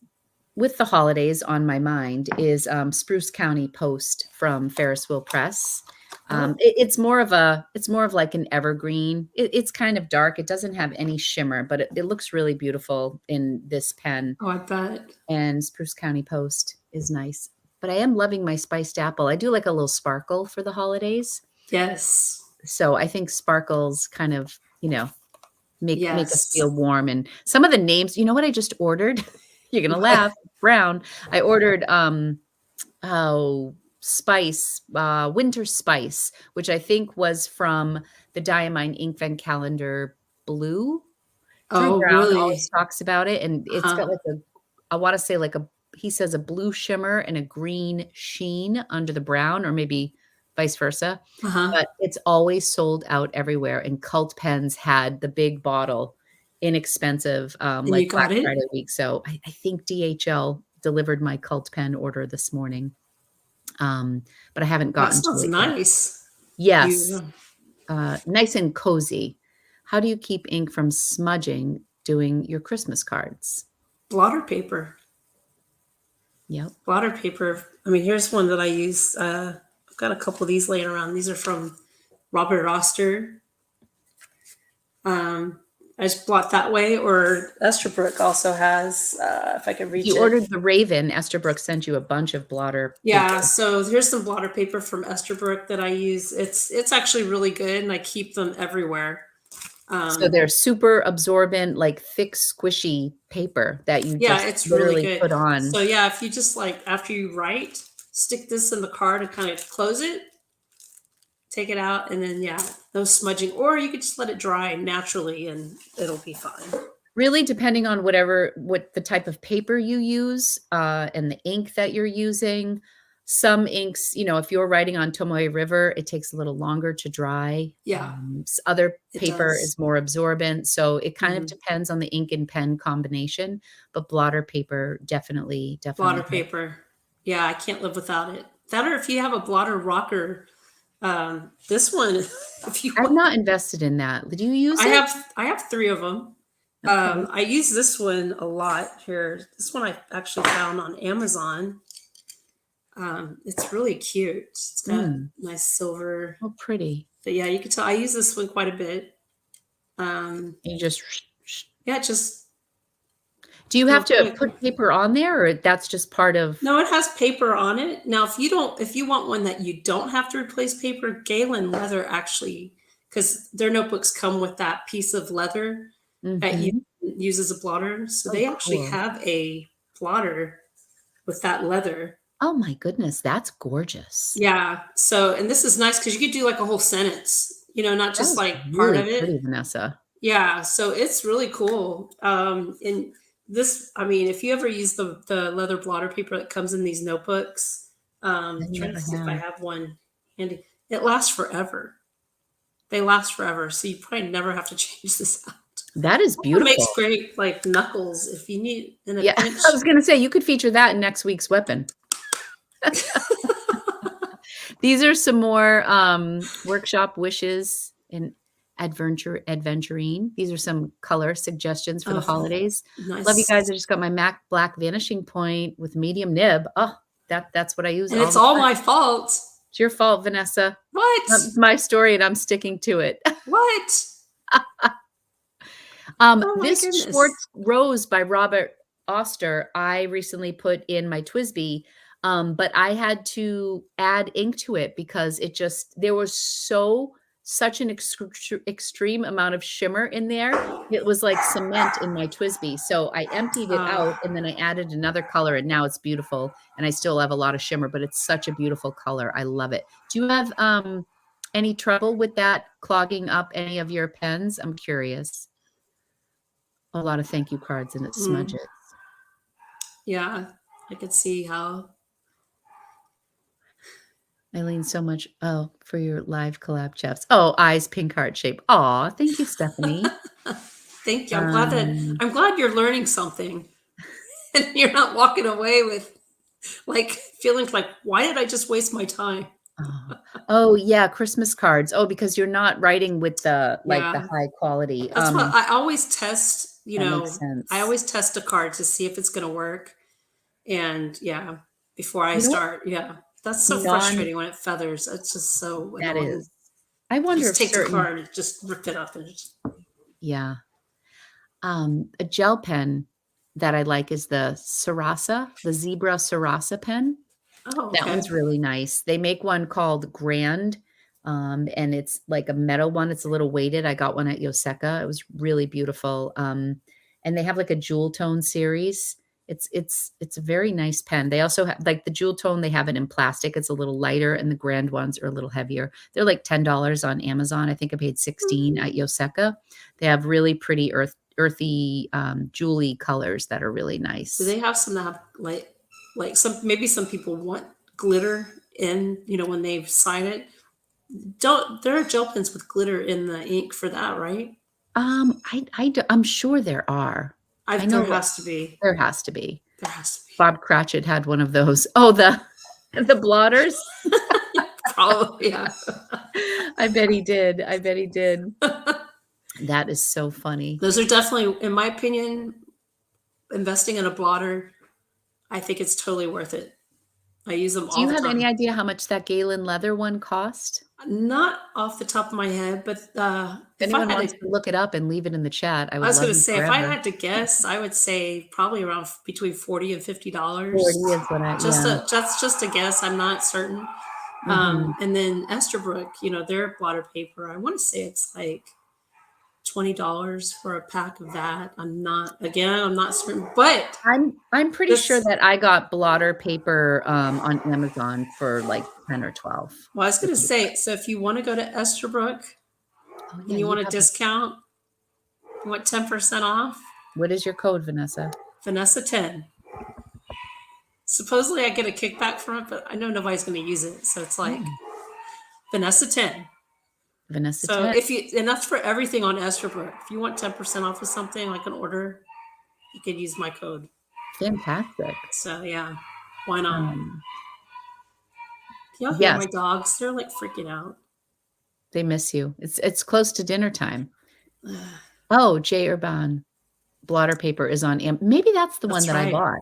with the holidays on my mind, is, Spruce County Post from Ferris Wheel Press. Oh, It's more of like an evergreen. It's kind of dark, it doesn't have any shimmer, but it looks really beautiful in this pen, oh, I bet. and Spruce County Post is nice. But I am loving my spiced apple. I do like a little sparkle for the holidays, Yes, so I think sparkles kind of, make us yes. feel warm, and some of the names, you know what I just ordered? You're gonna laugh. Brown. I ordered, winter spice, which I think was from the Diamine Inkvent calendar blue. Drew Oh, Brown always really? talks about it, and it's got Huh? like I wanna say like he says a blue shimmer and a green sheen under the brown, or maybe vice versa, Uh huh. but it's always sold out everywhere, and Cult Pens had the big bottle, inexpensive, And like you Black got it? Friday week, so I think DHL delivered my Cult Pen order this morning, um, but I haven't That gotten to sounds it yet. nice. Yes, You nice and cozy. How do you keep ink from smudging doing your Christmas cards? blotter paper. Yep. Blotter paper. I mean, here's one that I use. I've got a couple of these laying around. These are from Robert Oster. Um, I just blot that way. Or Esterbrook also has, if I can If reach you it. ordered the Raven, Esther Brooks sent you a bunch of blotter Yeah, paper. so here's some blotter paper from Esterbrook that I use. It's actually really good, and I keep them everywhere. So Um, they're super absorbent, like thick, squishy paper that you yeah, just it's really literally good. put on. So yeah, if you just like after you write, stick this in the card and kind of close it, take it out, and then yeah, no smudging. Or you could just let it dry naturally, and it'll be fine. Really depending on what the type of paper you use, and the ink that you're using. Some inks, if you're writing on Tomoe River, it takes a little longer to dry. Yeah, Other it paper does. is more absorbent, so it kind of Mhm. depends on the ink and pen combination, but blotter paper Blotter definitely helps. paper. Yeah, I can't live without it. That or if you have a blotter rocker, this one, if you I've want, not invested in that. Do you use it? I have three of them. Okay. I use this one a lot here. This one I actually found on Amazon. It's really cute. It's got Mm. nice silver. Oh, pretty. But yeah, you can tell I use this one quite a bit. Um, You just yeah, just do you have real to quick. put paper on there, or that's just part of No, it has paper on it. Now, if you want one that you don't have to replace paper, Galen Leather actually, because their notebooks come with that piece of leather that you Mhm. use as a blotter. So Oh, they actually cool. have a blotter with that leather. Oh my goodness, that's gorgeous. Yeah. So, and this is nice because you could do like a whole sentence, not That just is like part really of it. pretty, Vanessa. Yeah. So it's really cool. And this, I mean, if you ever use the leather blotter paper that comes in these notebooks, I trying to never see if I have. have one handy. It lasts forever. They last forever. So you probably never have to change this out. That is Also makes beautiful. great like knuckles if you need in a Yeah, pinch. I was gonna say you could feature that in next week's weapon. These are some more, workshop wishes and adventuring. These are some color suggestions for the Oh, holidays. Love you nice. guys. I just got my MAC black vanishing point with medium nib. Oh, that's what I use And all it's the all time. my fault. It's your fault, Vanessa. What? It's my story, and I'm sticking to it. What? Oh my This goodness. Schwartz Rose by Robert. Oster, I recently put in my TWSBI, but I had to add ink to it because it just there was such an extreme amount of shimmer in there. It was like cement in my TWSBI. So I emptied it Uh, out and then I added another color and now it's beautiful and I still have a lot of shimmer, but it's such a beautiful color. I love it. Do you have any trouble with that clogging up any of your pens? I'm curious. A lot of thank you cards and it mm, smudges. yeah, I could see how. Eileen, so much for your live collab chefs. Oh, eyes pink heart shape. Aw, thank you, Stephanie. Thank you. Um, I'm glad you're learning something, and you're not walking away with like feeling like, why did I just waste my time? oh. Oh, yeah, Christmas cards. Oh, because you're not writing with the Yeah, high quality. that's what I always test. That makes I sense. always test a card to see if it's going to work. And yeah, before I You know what? start, yeah, that's so Non frustrating when it feathers. It's just so that annoying. is. I wonder Just if take the certain card and just rip it up and just, yeah. A gel pen that I like is the Sarasa, the Zebra Sarasa pen. oh, That okay. one's really nice. They make one called Grand, and it's like a metal one. It's a little weighted. I got one at Yoseka. It was really beautiful. And they have like a jewel tone series. It's a very nice pen. They also have like the jewel tone, they have it in plastic. It's a little lighter, and the grand ones are a little heavier. They're like $10 on Amazon. I think I paid 16 Mm. at Yoseka. They have really pretty earthy jewelly colors that are really Do nice. they have some that have like maybe some people want glitter in, when they sign it? Don't There are gel pens with glitter in the ink for that, right? I'm sure there are. I There know has to be. there has to be. There has to Bob Cratchit had one of those. Oh, the the blotters? be. Probably, yeah. I bet he did. I bet he did. That is so funny. Those are definitely, in my opinion, investing in a blotter. I think it's totally worth it. I use them Do all you the have any time. idea how much that Galen leather one cost? Not off the top of my head, but If if I anyone had wants to, to look it up and leave it in the chat, I I would was love going to you say, if I forever. had to guess, I would say probably around between $40 and $50. 40 is what I yeah. Just a guess. I'm not certain. Mhm. And then Esterbrook, their blotter paper. I want to say it's like $20 for a pack of that. I'm not certain, but I'm pretty sure this. that I got blotter paper, on Amazon for, like, 10 or 12 Well, I was the going to paper. say, so if you want to go to Esterbrook Oh, yeah, and you you want a have discount, you want 10% off, what is your code, Vanessa? Vanessa 10. Supposedly I get a kickback from it, but I know nobody's going to use it. So it's like Oh, Vanessa 10. Vanessa So 10. and that's for everything on Esterbrook. If you want 10% off of something like an order, you could use my code. Fantastic. So yeah, why not? Um, Y'all hear yes, my dogs? They're like freaking out. they miss you. It's close to dinner time. Oh, J. Urban blotter paper is on maybe that's the one That's that I right. bought.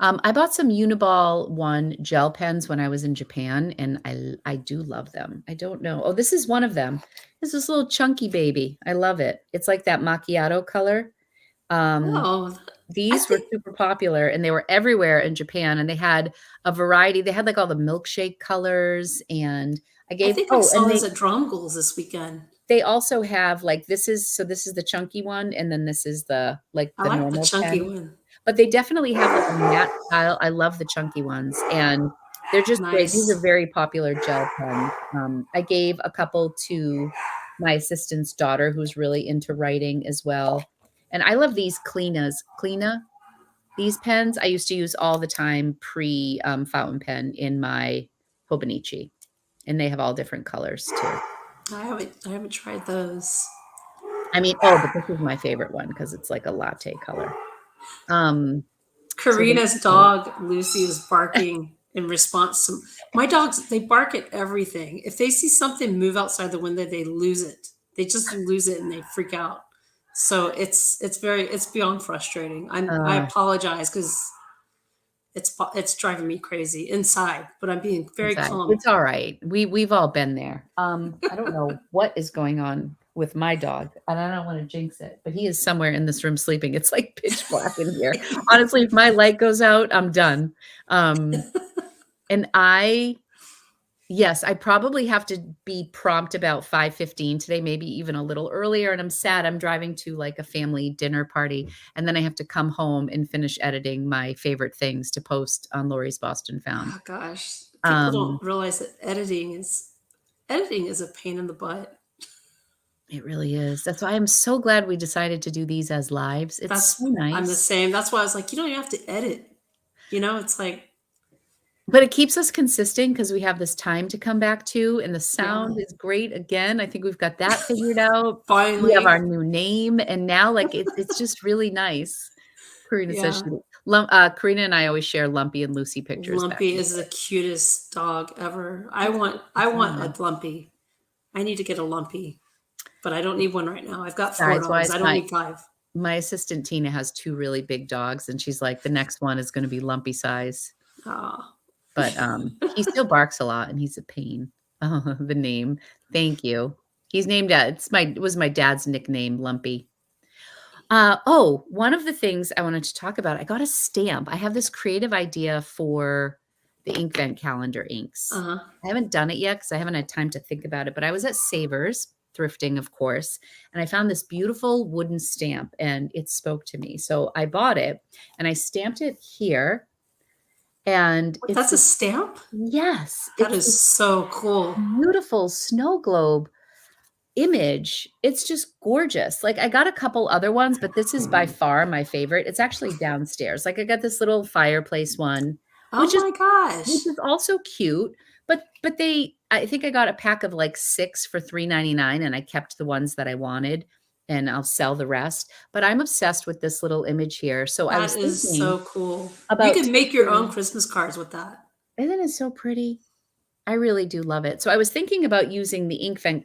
I bought some Uniball 1 gel pens when I was in Japan, and I do love them. I don't know. Oh, this is one of them. This is this little chunky baby. I love it. It's like that macchiato color. Um, Oh, I these were think super popular, and they were everywhere in Japan, and they had a variety. They had, like, all the milkshake colors, and I I gave think I oh, saw and those at Drumgles this weekend. they also have, like this is the chunky one, and then this is like, I the like the normal chunky pen. one. But they definitely have, like, a matte style. I love the chunky ones, and they're just great. These Nice. are very popular gel pens. I gave a couple to my assistant's daughter who's really into writing as well, and I love these Kleena. These pens I used to use all the time pre, fountain pen in my Hobonichi, and they have all different colors too. I haven't tried those. I mean oh, but this is my favorite one because it's like a latte color. Um, so they Karina's dog Lucy is barking in response to my dogs. They bark at everything. If they see something move outside the window, they lose it. They just lose it and they freak out. So it's beyond frustrating. I uh, apologize because it's driving me crazy inside, but I'm being very inside. calm. It's all right. We've all been there. I don't know what is going on. with my dog, and I don't wanna jinx it, but he is somewhere in this room sleeping. It's, like, pitch black in here. Honestly, if my light goes out, I'm done. Um, and I Yes, I probably have to be prompt about 5:15 today, maybe even a little earlier, and I'm sad. I'm driving to, like, a family dinner party, and then I have to come home and finish editing my favorite things to post on Lori's Boston Found. Oh gosh, people Um, don't realize that editing is a pain in the butt. it really is. That's why I'm so glad we decided to do these as lives. It's so I'm the nice. same. That's why I was like, you don't even have to edit. It's like, But it keeps us consistent because we have this time to come back to, and the yeah, sound is great again. I think we've got that figured out. We have our finally, new name, and now, like, it's just really nice. Karina says yeah. she Karina and I always share Lumpy and Lucy pictures back Lumpy and is the forth. cutest dog ever. I It's want it's I a want love. a Lumpy. I need to get a Lumpy, but I don't need one right now. I've got 4 dogs. Size-wise, I don't need 5. my assistant Tina has 2 really big dogs, and she's like, "The next one is gonna be Lumpy size." Aw. But, he still barks a lot, and he's a pain. Oh, the name. Thank you. He's named, it was my dad's nickname, Lumpy. One of the things I wanted to talk about, I got a stamp. I have this creative idea for the Inkvent calendar inks. Uh-huh. I haven't done it yet because I haven't had time to think about it, but I was at Savers, thrifting, of course, and I found this beautiful wooden stamp, and it spoke to me. So I bought it, and I stamped it here, and Wait, it's that's a this stamp? yes, That it's is this so cool. beautiful snow globe image. It's just gorgeous. Like, I got a couple other ones, but this is by far my favorite. It's actually downstairs. Like, I got this little fireplace one, Oh which is my gosh. also cute, but I think I got a pack of, like, 6 for $3.99, and I kept the ones that I wanted, and I'll sell the rest. But I'm obsessed with this little image here. So I That was is thinking so cool. You about can make your own taking Christmas cards with that. Isn't it so pretty? I really do love it. So I was thinking about using the Inkvent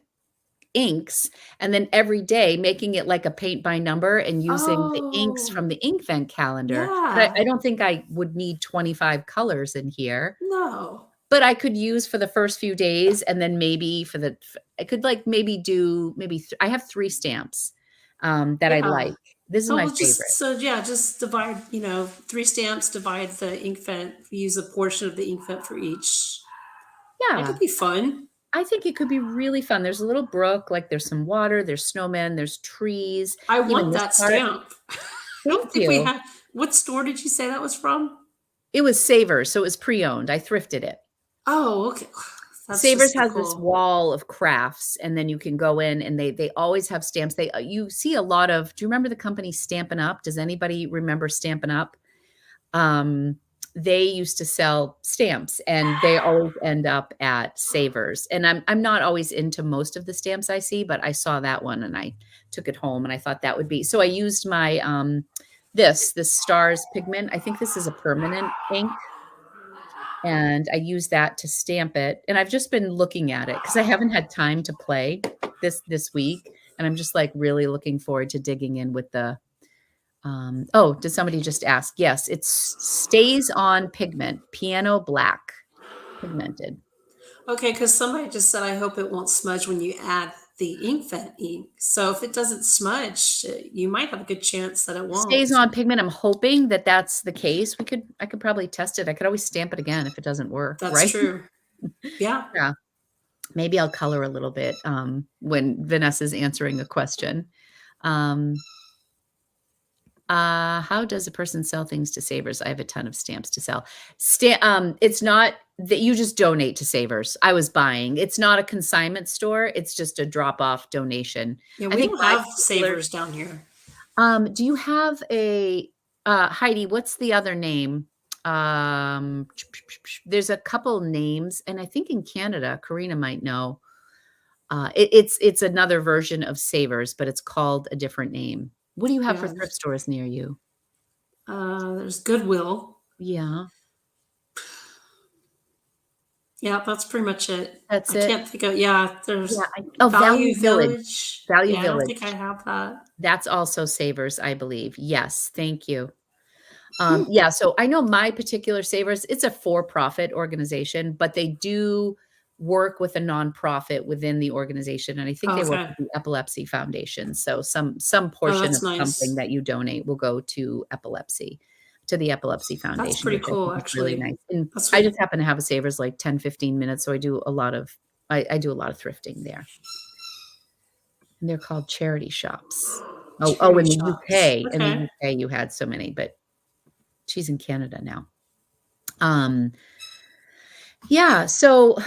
inks, and then every day making it like a paint by number and using the inks Oh, from the Inkvent calendar, but I yeah. don't think I would need 25 colors in here, No. but I could use for the first few days, and then maybe for the f I could, like, maybe do maybe th I have 3 stamps, that I Yeah. like. This is Oh, my well, favorite. yeah, just divide, 3 stamps, divide the ink fent, use a portion of the ink fent for each. That Yeah, could be fun. I think it could be really fun. There's a little brook, like, there's some water, there's snowmen, there's trees, I even want this that part. stamp. I Thank don't think we you. have. What store did you say that was from? It was Savers, so it was pre-owned. I thrifted it. Oh, okay. That's Savers just so has this cool. wall of crafts, and then you can go in, and they always have stamps. You see a lot of do you remember the company Stampin' Up? Does anybody remember Stampin' Up? Um, they used to sell stamps, and they always end up at Savers, and I'm not always into most of the stamps I see, but I saw that one, and I took it home, and I thought that would be so I used my, this Stars pigment. I think this is a permanent ink, and I use that to stamp it, and I've just been looking at it because I haven't had time to play this week, and I'm just, like, really looking forward to digging in with the, oh, did somebody just ask? Yes, it's stays on pigment, piano black, pigmented. Okay, because somebody just said, "I hope it won't smudge when you add the ink fent ink." So if it doesn't smudge, you might have a good chance that it Stays won't. on pigment, I'm hoping that that's the case. I could probably test it. I could always stamp it again if it doesn't work, That's right? true. Yeah. Yeah. Maybe I'll color a little bit, when Vanessa's answering a question. Um how does a person sell things to Savers? I have a ton of stamps to sell. It's not that you just donate to Savers. I was buying. It's not a consignment store. It's just a drop-off donation. Yeah, I we think don't my have particular savers down here. do you have a Heidi, what's the other name? Um, there's a couple names, and I think in Canada, Karina might know. It's another version of Savers, but it's called a different name. What do you have for Yeah, thrift stores near you? there's Goodwill. Yeah, Yeah, that's pretty much it. that's I it? can't think of, yeah, Yeah, there's Value Value Village. Village. Value Yeah, I don't think I Village. have that. That's also Savers, I believe. Yes, thank you. Hmm. Yeah, so I know my particular Savers, it's a for-profit organization, but they do, work with a nonprofit within the organization, and I think they work Okay. with the Epilepsy Foundation, so some Oh, portion that's of something nice. that you donate will go to the Epilepsy That's Foundation, pretty which I cool, think is really actually. nice, and That's I what just happen to have a Savers like 10, 15 minutes, so I do a lot of thrifting there, and they're called charity shops. Oh, charity in the shops. In the Okay. UK, you had so many, but she's in Canada now. Um, yeah, so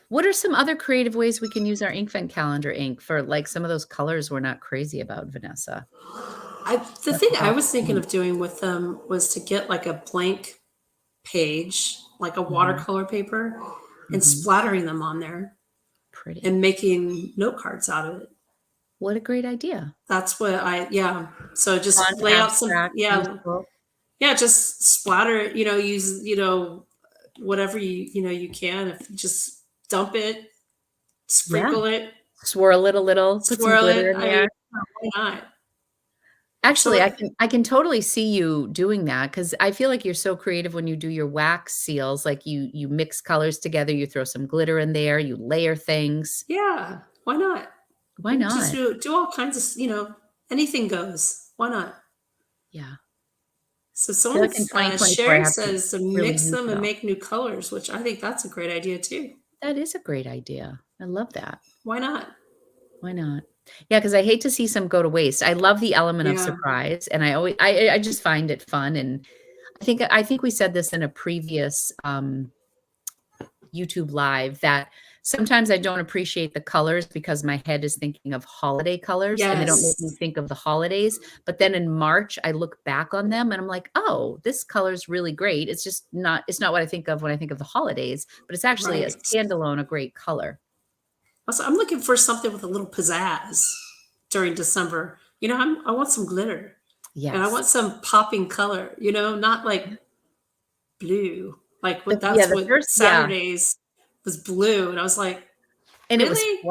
what are some other creative ways we can use our Inkvent calendar ink for, like, some of those colors we're not crazy about, Vanessa? The Talk thing I about was thinking ink. of doing with them was to get like a blank page, like a Mhm, watercolor paper, and mhm. splattering them on there Pretty. and making note cards out of it. What a great idea. That's what yeah. So Fun, just lay out some, abstract, useful. yeah, just splatter it, use, whatever you can. If just dump it, Yeah. sprinkle it, Swirl it a little, put some swirl glitter it. in I mean, there. why not? So Actually, I can totally see you doing that because I feel like you're so creative when you do your wax seals, like, you mix colors together, you throw some glitter in there, you layer things. yeah, why not? Why You just not? do all kinds of, anything goes. Why not? Yeah. So I feel like in someone's 2024, I Sherry have to says to really mix use them it and all. make new colors, which I think that's a great idea too. That is a great idea. I love that. Why not? Why not? Yeah, because I hate to see some go to waste. I love the element of Yeah. surprise, and I just find it fun, and I think we said this in a previous, YouTube Live that sometimes I don't appreciate the colors because my head is thinking of holiday colors, and they don't make me Yes. think of the holidays, but then in March, I look back on them and I'm like, "Oh, this color's really great." It's not what I think of when I think of the holidays, but it's actually a Right. standalone, a great color. Also, I'm looking for something with a little pizzazz during December. I want some glitter and I Yes. want some popping color, not like blue. Like what Yeah, that's the what first yeah, Saturdays was blue. And I was like, and it was really?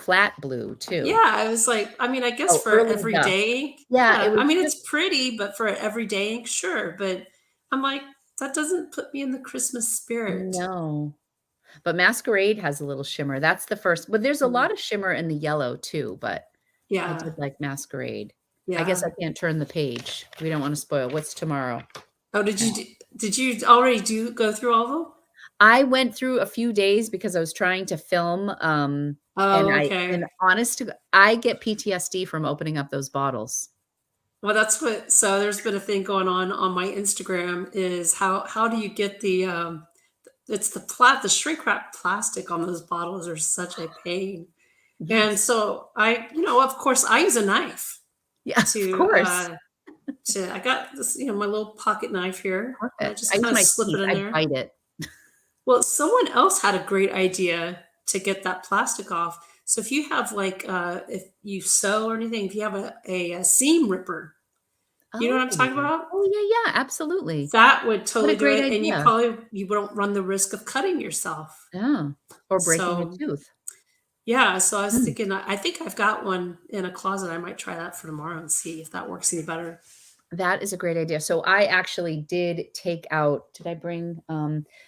flat blue too. Yeah. I was like, I mean, I guess Oh, for early dusk. everyday, Yeah, it yeah. I was mean, just it's pretty, but for everyday ink, sure. But I'm like, that doesn't put me in the Christmas spirit. no. But Masquerade has a little shimmer. That's the first but there's a Mm. lot of shimmer in the yellow too, but I Yeah. did like Masquerade. I guess I Yeah. can't turn the page. We don't wanna spoil what's tomorrow? Oh, Uh, did you already go through all of them? I went through a few days because I was trying to film, Oh, okay. honest to I get PTSD from opening up those bottles. Well, so there's been a thing going on my Instagram is how do you get it's the shrink wrap plastic on those bottles are such a pain. And Yes. so of course I use a knife Yeah, of to course. I got this, my little pocket knife here and I Perfect. I just use kind of my slip teeth. it in I there. bite it. Well, someone else had a great idea to get that plastic off. So if you have if you sew or anything, if you have a seam ripper, you know what Oh. I'm talking about? Oh, yeah, yeah, absolutely. That would What a totally do great it, and idea. you won't run the risk of cutting yourself. Yeah. Or breaking a So, tooth. yeah, so I was Mm. thinking, I think I've got one in a closet. I might try that for tomorrow and see if that works any better. That is a great idea. So I actually did take out did I bring,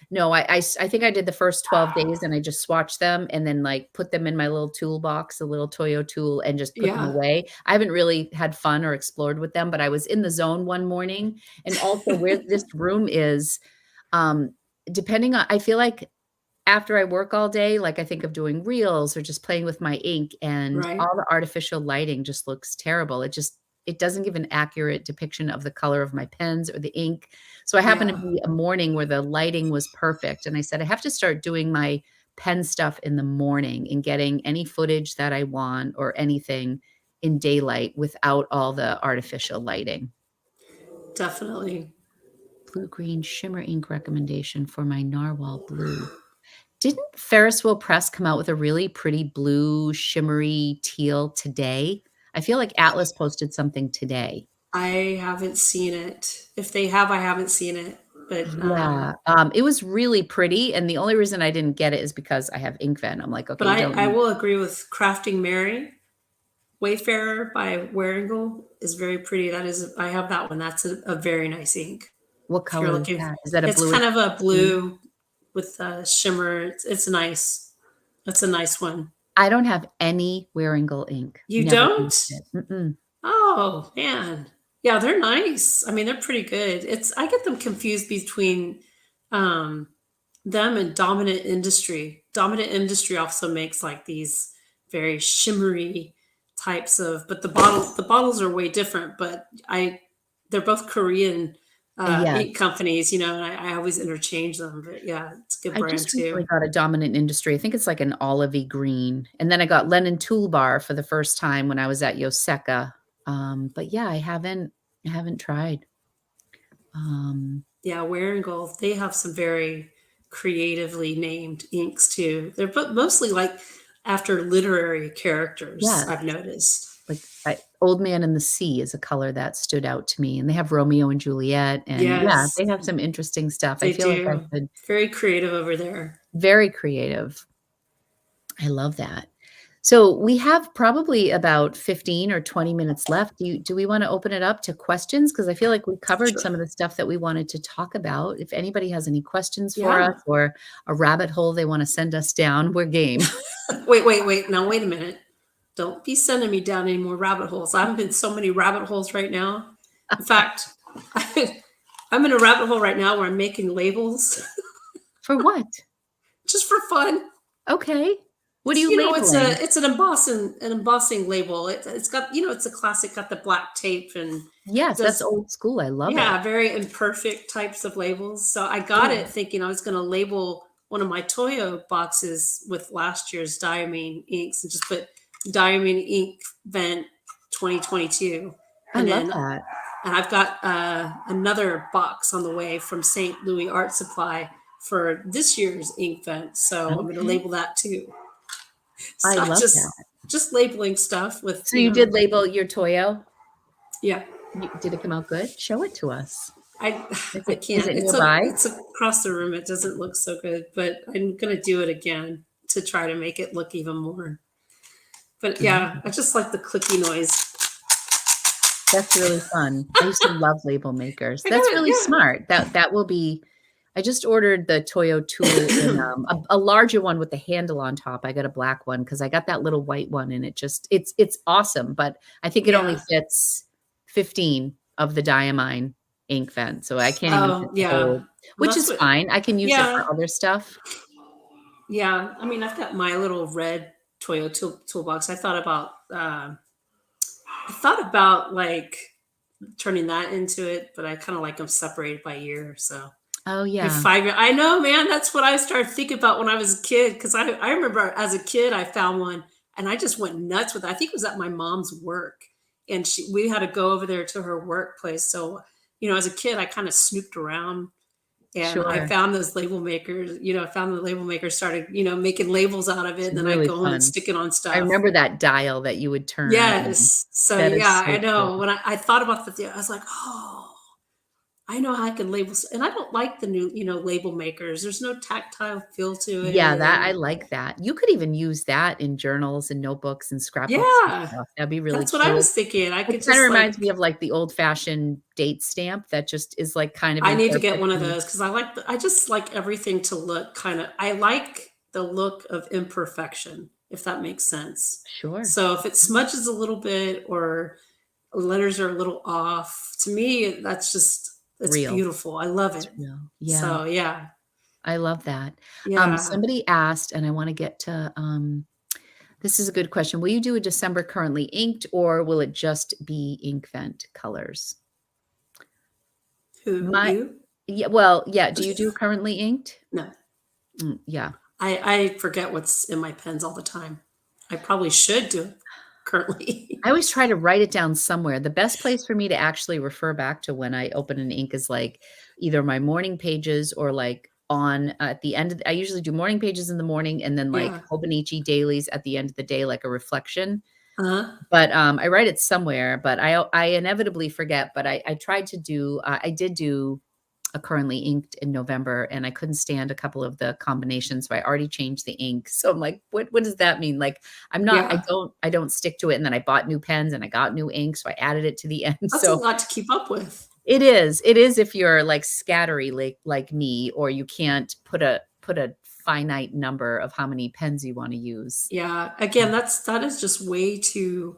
no, I think I did the first 12 days and I just swatched them and then, like, put them in my little toolbox, a little Toyo tool, and just put them Yeah. away. I haven't really had fun or explored with them, but I was in the zone one morning, and also where this room is, um, depending on I feel like after I work all day, like, I think of doing reels or just playing with my ink, and Right. all the artificial lighting just looks terrible. It doesn't give an accurate depiction of the color of my pens or the ink. So I happened to Yeah, be a morning where the lighting was perfect, and I said, "I have to start doing my pen stuff in the morning and getting any footage that I want or anything in daylight without all the artificial lighting." definitely. Blue green shimmer ink recommendation for my Narwhal blue. Didn't Ferris Wheel Press come out with a really pretty blue shimmery teal today? I feel like Atlas posted something today. I haven't seen it. If they have, I haven't seen it, but, Yeah, it was really pretty, and the only reason I didn't get it is because I have Inkvent. I'm like, "Okay, you don't I need." will agree with Crafting Mary. Wayfarer by Waringle is very pretty. I have that one. That's a very nice ink. What If you're color is looking that? Is that a it's bluish kind of a green? blue with a shimmer. It's nice. That's a nice one. I don't have any Wearingeul ink. You Never used don't? it. Mm-mm. Oh, man. Yeah, they're nice. I mean, they're pretty good. It's I get them confused between, um, them and Dominant Industry. Dominant Industry also makes, like, these very shimmery types of but the bottles are way different, but I they're both Korean, ink Yes. companies, and I always interchange them, but yeah, it's a good I brand just recently too. got a Dominant Industry. I think it's like an olivey green, and then I got Lennon Toolbar for the first time when I was at Yoseka. But yeah, I haven't tried. Um, Yeah, Wearingeul, they have some very creatively named inks too. They're mostly like after literary characters, yes, I've noticed. like Old Man in the Sea is a color that stood out to me, and they have Romeo and Juliet, and yeah, Yes, they have some interesting stuff. I they feel like I do. could Very creative over there. very creative. I love that. So we have probably about 15 or 20 minutes left. Do we wanna open it up to questions? Because I feel like we covered Sure. some of the stuff that we wanted to talk about. If anybody has any questions for us Yeah. or a rabbit hole they wanna send us down, we're game. Wait, wait, wait. Now, wait a minute. Don't be sending me down any more rabbit holes. I'm in so many rabbit holes right now. In fact, I'm in a rabbit hole right now where I'm making labels For what? just for fun. Okay. What are you It's labeling? an embossing label. It's got it's a classic, got the black tape and Yes, that's does old school. I love it. yeah, very imperfect types of labels. So I got Yeah. it thinking I was going to label one of my Toyo boxes with last year's Diamine inks and just put Diamine Inkvent 2022, I and love then that. and I've got another box on the way from St. Louis Art Supply for this year's Inkvent. So I'm going to Okay. label that too. I So I love just that. just labeling stuff with, So you did label your Toyo? yeah. Did it come out good? Show it to us. I Is I it can't. nearby? It's across the room. It doesn't look so good, but I'm gonna do it again to try to make it look even more. But yeah, I just like the clicky noise. That's really fun. I used to love label makers. I got That's it. really smart. That will be I just ordered the Toyo tool in, Yeah. a larger one with the handle on top. I got a black one because I got that little white one, and it's awesome, but I think it only Yeah. fits 15 of the Diamine Inkvent, so I can't even Oh, fit the yeah. whole, Well, which that's is what. fine. I can use it for Yeah, other stuff. yeah. I mean, I've got my little red Toyo toolbox. I thought about like turning that into it, but I kind of like them separated by year. So Oh, my yeah. 5 year I know, man, that's what I started thinking about when I was a kid, because I remember as a kid, I found one, and I just went nuts with it. I think it was at my mom's work, and we had to go over there to her workplace, so, as a kid, I kinda snooped around, and I Sure. found those label makers, I found the label makers started, making labels out of it, It's and then I'd really go home and fun. stick it on I stuff. remember that dial that you would turn, and Yes. So, that is yeah, I so cool. know. When I thought about that, I was like, "Oh, I know how I can label," and I don't like the new, label makers. There's no tactile feel to Yeah, it, that I and like that. You could even use that in journals and notebooks and scrapbooks and yeah, stuff. That'd be really that's what I cute. was thinking. I It could kinda just reminds me like of, like, the old-fashioned date stamp that just is, like, kind of I need to get imperfect one of and those because I just like everything to look I like the look of imperfection, if that makes sense. sure. So if it smudges a little bit or letters are a little off, to me, it's Real. beautiful. I love It's it. real. Yeah, So yeah, I love that. yeah. Somebody asked, and I wanna get to, this is a good question. Will you do a December currently inked, or will it just be Inkvent colors? Who, My you? Yeah, well, yeah, do you do currently inked? No. Yeah. I forget what's in my pens all the time. I probably should do it currently. I always try to write it down somewhere. The best place for me to actually refer back to when I open an ink is, like, either my morning pages or, like, on at the end of I usually do morning pages in the morning and then, like, Yeah. Hobonichi dailies at the end of the day, like a reflection. Uh-huh. But, I write it somewhere, but I inevitably forget, but I tried to do I did do a currently inked in November, and I couldn't stand a couple of the combinations, so I already changed the ink. So I'm like, "What does that mean?" Like, Yeah. I don't stick to it, and then I bought new pens, and I got new ink, so I added it to the end. That's a So lot to keep up with. it is if you're, like, scattery like me, or you can't put a finite number of how many pens you wanna use Yeah, again, that is just way too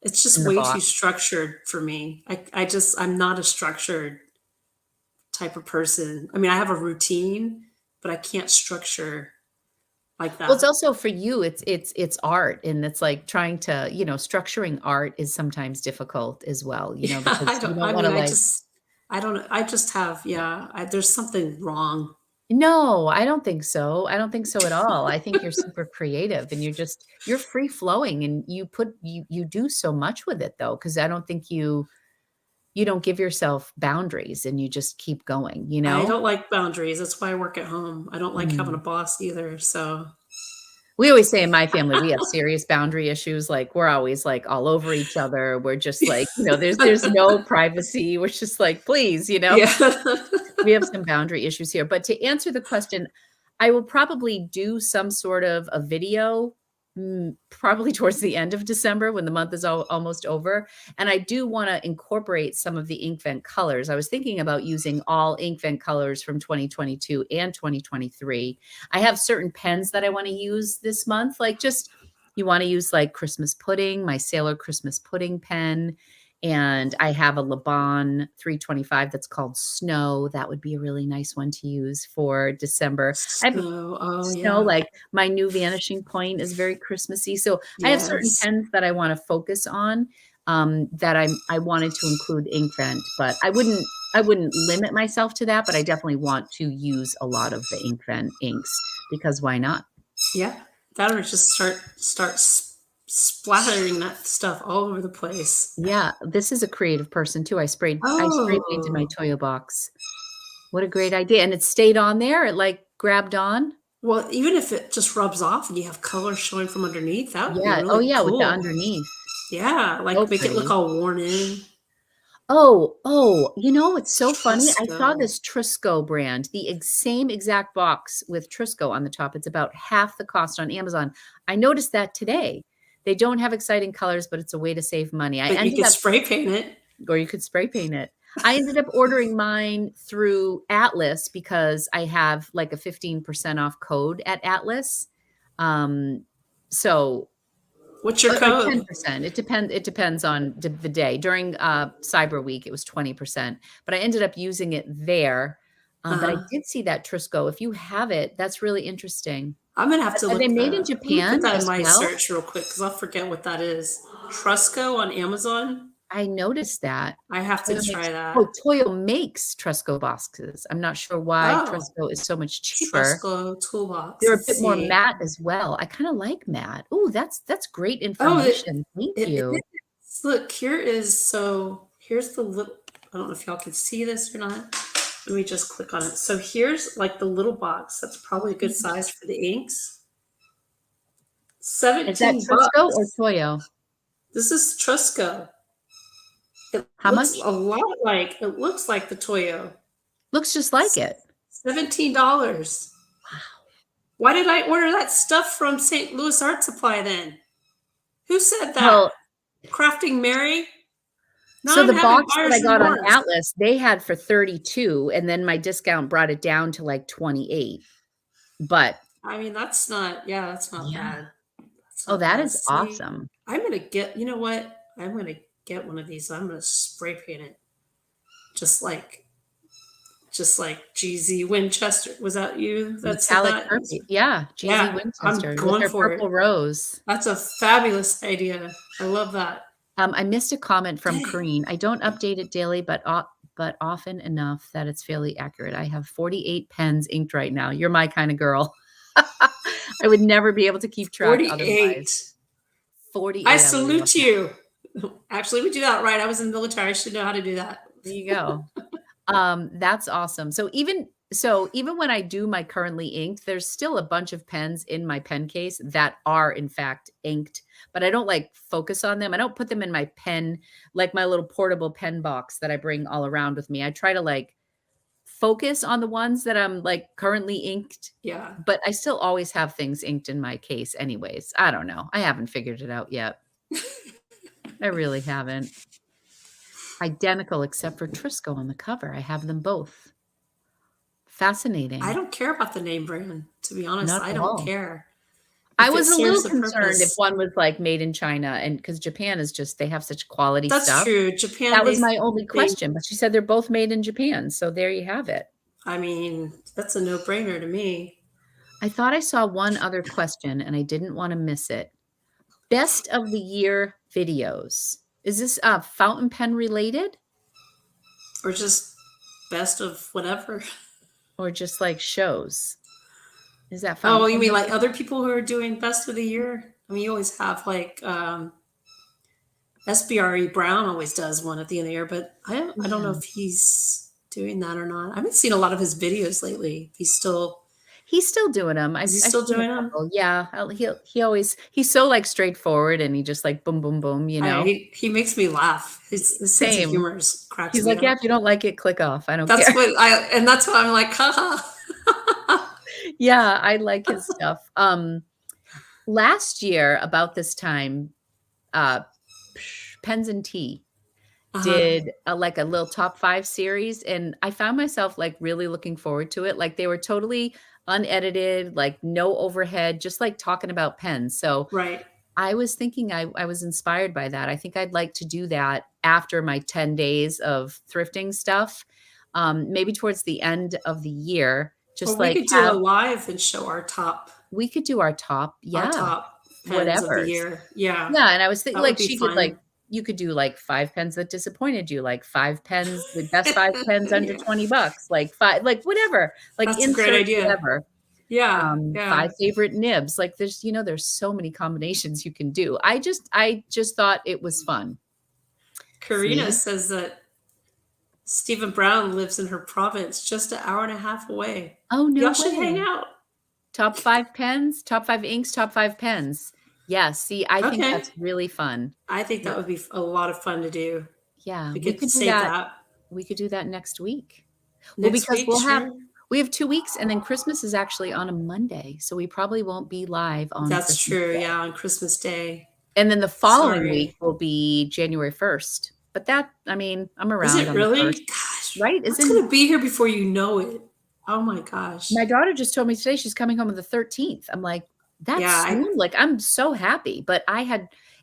it's in just the way too box. structured for me. I'm not a structured type of person. I mean, I have a routine, but I can't structure like Well, it's that. also for you, it's art, and it's like trying to, structuring art is sometimes difficult as well, Yeah, because you don't wanna, like. I don't I just have yeah, there's something wrong. No, I don't think so. I don't think so at all. I think you're super creative and you're free flowing and you do so much with it though, because I don't think you don't give yourself boundaries and you just keep going, you I know? don't like boundaries, that's why I work at home. I don't like having a Mm. boss either, so We always say in my family, we have serious boundary issues, like, we're always, like, all over each other. We're just like, there's no privacy. We're just like, "Please," you know? Yeah. We have some boundary issues here, but to answer the question, I will probably do some sort of a video, probably towards the end of December when the month is almost over, and I do wanna incorporate some of the Inkvent colors. I was thinking about using all Inkvent colors from 2022 and 2023. I have certain pens that I wanna use this month, like, just you wanna use, like, Christmas pudding, my Sailor Christmas pudding pen, and I have a Laban 325 that's called Snow. That would be a really nice one to use for December. I have So oh, snow, yeah. like, my new vanishing point is very Christmassy, so I have certain Yes. pens that I wanna focus on, that I wanted to include Inkvent, but I wouldn't limit myself to that, but I definitely want to use a lot of the Inkvent inks because why not? Yeah. That or just start splattering that stuff all over the place. Yeah, this is a creative person too. I spray painted my Oh. Toyo box. What a great idea, and it stayed on there? It, like, grabbed on? Well, even if it just rubs off and you have color showing from underneath, that would be Yeah. Oh, really yeah, with the cool. underneath. Yeah, So like, make it look pretty. all worn in. Oh, what's so funny? I saw Trusco. this Trisco brand, the same exact box with Trisco on the top. It's about half the cost on Amazon. I noticed that today. They don't have exciting colors, but it's a way to save money. I But you ended could up spray paint it. or you could spray paint it. I ended up ordering mine through Atlas because I have, like, a 15% off code at Atlas. Um, so What's your or code? 10%. It depends on the day. During, Cyber Week, it was 20%, but I ended up using it there, but I Uh-huh. did see that Trisco. If you have it, that's really interesting. I'm gonna have to Are they look made in let me put Japan that in as my well? search real quick because 'cause I'll forget what that is. Trusco on Amazon? I noticed that. I have to Toyo makes try that. Toyo makes Tresco boxes. I'm not sure why Oh, Tresco is so much cheaper. Trusco toolbox, They're a let's bit more see. matte as well. I kinda like matte. Ooh, that's great Oh, information. Thank it you. is. Look, here is so here's the little I don't know if y'all can see this or not. Let me just click on it. So here's, like, the little box. That's probably a good Mhm. size for the inks. Is that 17 Tresco or bucks. Toyo? This is Trusco. It How looks much? a lot like it looks like the Toyo. Looks just like S it. $17. Wow. Why did I order that stuff from St. Louis Art Supply then? Who said that? Well, Crafting Mary? Now so I'm the having box that I buyer's got on remorse. Atlas, they had for 32, and then my discount brought it down to, like, 28. But I mean, that's not yeah, that's not yeah. bad. That's Oh, not that bad. is See, awesome. I'm gonna get you know what? I'm gonna get one of these. I'm gonna spray paint it just like GZ Winchester. Was that you that said Metallic that? purple, yeah, GZ Yeah, I'm Winchester with going her for it. purple rose. That's a fabulous idea. I love that. I missed a comment from Dang. Kareen. I don't update it daily, but often enough that it's fairly accurate. I have 48 pens inked right now. You're my kinda girl. I would never be able to keep track 48. otherwise. I 48, I love salute that. you. Actually, we do that right. I was in the military. I should know how to do that. There you go. That's awesome. So even when I do my currently inked, there's still a bunch of pens in my pen case that are in fact inked, but I don't like focus on them. I don't put them in my pen, like my little portable pen box that I bring all around with me. I try to like focus on the ones that I'm like currently inked, Yeah. but I still always have things inked in my case anyways. I don't know. I haven't figured it out yet. I really haven't. Identical except for Trisco on the cover. I have them both. I Fascinating. don't care about the name brand, to be honest. Not I at don't all. care. I If it was a serves little a concerned if purpose. one was, like, made in China and because Japan is just they have such quality That's stuff. true. Japan, That was my only they question, but she said they're both made in Japan, so there you have it. I mean, that's a no-brainer to me. I thought I saw one other question, and I didn't wanna miss it. Best of the year videos. Is this, fountain pen related Or just best of whatever. or just, like, shows? Is that fountain Oh, you pen mean like related? other people who are doing best of the year? I mean, you always have like SBRE Brown always does one at the end of the year, but I don't know Yeah. if he's doing that or not. I haven't seen a lot of his videos lately. He's still He's still doing them. is he I've still seen a doing them? couple. Yeah, he always he's so, like, straightforward and he just, like, boom, boom, boom, you know? He makes me laugh. His sense of Same. humor cracks He's me like, "Yeah, up. if you don't like it, click off. I don't That's care." what I and that's why I'm like, haha. Yeah, I like his stuff. Last year, about this time, uh, Pens and Tea Uh-huh. did like a little top 5 series, and I found myself, like, really looking forward to it. Like, they were totally unedited, like, no overhead, just, like, talking about pens. So, Right. I was thinking I was inspired by that. I think I'd like to do that after my 10 days of thrifting stuff, maybe towards the end of the year, Well, just, we like, could do a have live and show we could do our yeah, top pens of the whatevers. year. Yeah. Yeah, and I was thinking, That would like, be she could, like fun. you could do, like, 5 pens that disappointed you, like, 5 pens the best 5 pens under Yeah. 20 bucks, like, 5 like, whatever, like, That's a great insert idea. whatever. Yeah, 5 yeah. favorite nibs, like, there's so many combinations you can do. I just thought it was fun. Karina See? says that Stephen Brown lives in her province just an hour and a half away. Oh, no Y'all should hang way. out. Top 5 pens, top 5 inks, top 5 pens. Yeah, see, I think Okay. that's really fun. I think R that would be a lot of fun to do. Yeah, We could save that we could do that next week. Well, next because week, sure. we have 2 weeks, and then Christmas is actually on a Monday, so we probably won't be live on That's Christmas true, Day. yeah, on Christmas Day. And then the following week Sorry. will be January 1st. But that I mean, I'm Is around it on the really? 1st, Gosh, right? that's Isn't gonna be here before you know it. Oh my gosh. my daughter just told me today she's coming home on the 13th. I'm like, "That's Yeah, I soon?" Like, I'm so happy, but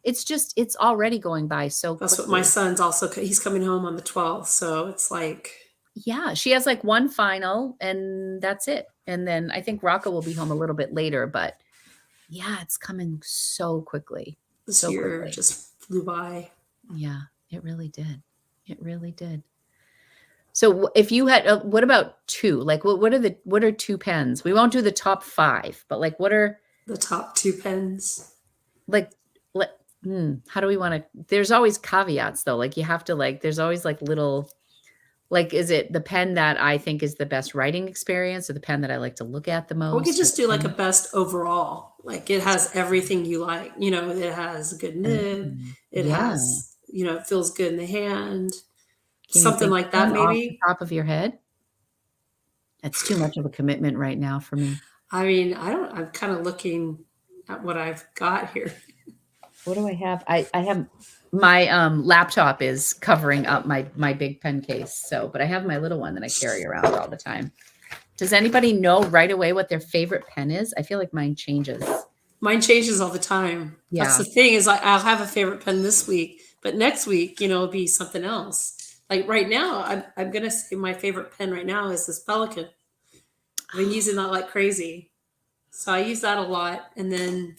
it's already going by so that's what my quickly. son's also he's coming home on the 12th, so it's like Yeah, she has, like, 1 final, and that's it. And then I think Rocco will be home a little bit later, but yeah, it's coming so quickly, this so year quickly. just flew by. Yeah, it really did. It really did. So, if you had what about 2? Like, what are 2 pens? We won't do the top 5, but, like, what are The top 2 pens. like, let how do we wanna there's always caveats, though, like, you have to, like there's always, like, little like, is it the pen that I think is the best writing experience or the pen that I like to look at the Or we could most or just the do like a pen best overall. Like it has everything you like. You know, it has a good nib. It Yeah. has, it feels good in the hand. Can you Something think of like that, one off the maybe. top of your head? That's too much of a commitment right now for me. I mean, I'm kind of looking at what I've got here. What do I have? I have my, laptop is covering up my big pen case, so but I have my little one that I carry around all the time. Does anybody know right away what their favorite pen is? I feel like mine changes. Mine changes all the time. That's Yeah. the thing is I'll have a favorite pen this week, but next week, it'll be something else. Like right now, I'm gonna say my favorite pen right now is this Pelican. I've been using that like crazy. So I use that a lot. And then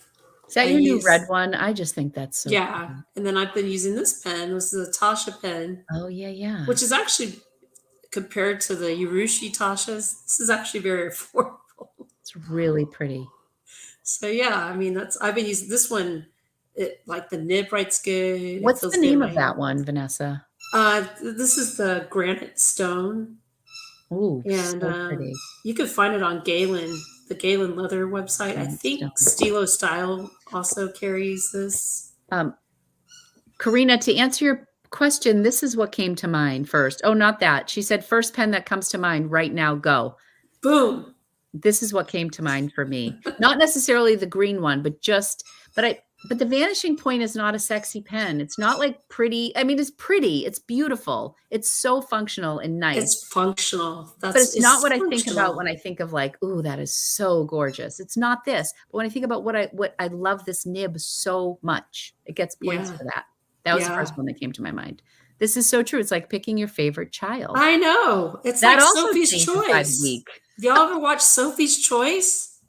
Is that I your new red use, one? I just think that's so yeah. pretty. And then I've been using this pen. This is a Tasha pen, Oh, yeah, yeah. which is actually compared to the Urushi Tashas, this is actually very affordable. It's really pretty. So yeah, I mean I've been using this one. It like the nib writes good. It What's feels the good in name my of that hand. one, Vanessa? This is the granite stone, Ooh, and so pretty. you can find it on Galen, the Galen Leather website. I Granite think stone. Stilo Style also carries this. Um, Karina, to answer your question, this is what came to mind first. Oh, not that. She said, "First pen that comes to mind right now, go." Boom. This is what came to mind for me. Not necessarily the green one, but But the Vanishing Point is not a sexy pen. It's not like pretty. I mean, it's pretty. It's beautiful. It's so functional and nice. It's functional. But That's it's not it's what I think about when functional. I think of like, "Ooh, that is so gorgeous." It's not this. But when I think about what I love this nib so much, it gets points Yeah. for that. That was the first Yeah. one that came to my mind. This is so true. It's like picking your favorite child. I know. It's That like also Sophie's changes by the Choice. week. Have y'all ever watched Sophie's Choice?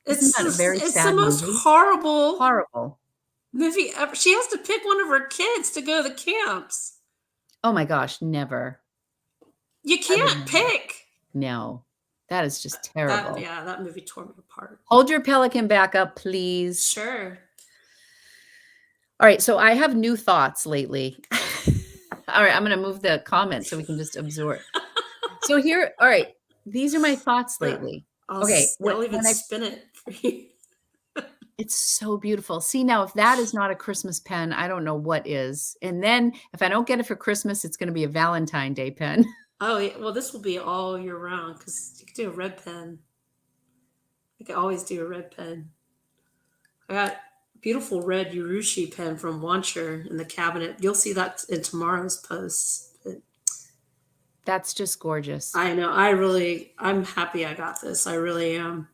Isn't It's that a just, very it's the sad most movie? horrible Horrible. movie ever. She has to pick one of her kids to go to the camps. Oh my gosh, never. You I would can't never. pick. No. That is just That terrible. yeah, that movie tore me apart. Hold your pelican back up, please. Sure. All right, so I have new thoughts lately. All right, I'm gonna move the comments so we can just absorb. So here, all right, these are my thoughts Yeah. lately. Okay, I'll even when I spin it for you. it's so beautiful. See, now if that is not a Christmas pen, I don't know what is. And then if I don't get it for Christmas, it's gonna be a Valentine Day pen. Oh, yeah. Well, this will be all year round because you could do a red pen. You can always do a red pen. I got a beautiful red Urushi pen from Wancher in the cabinet. You'll see that in tomorrow's post. That's just gorgeous. I know. I'm happy I got this. I really am.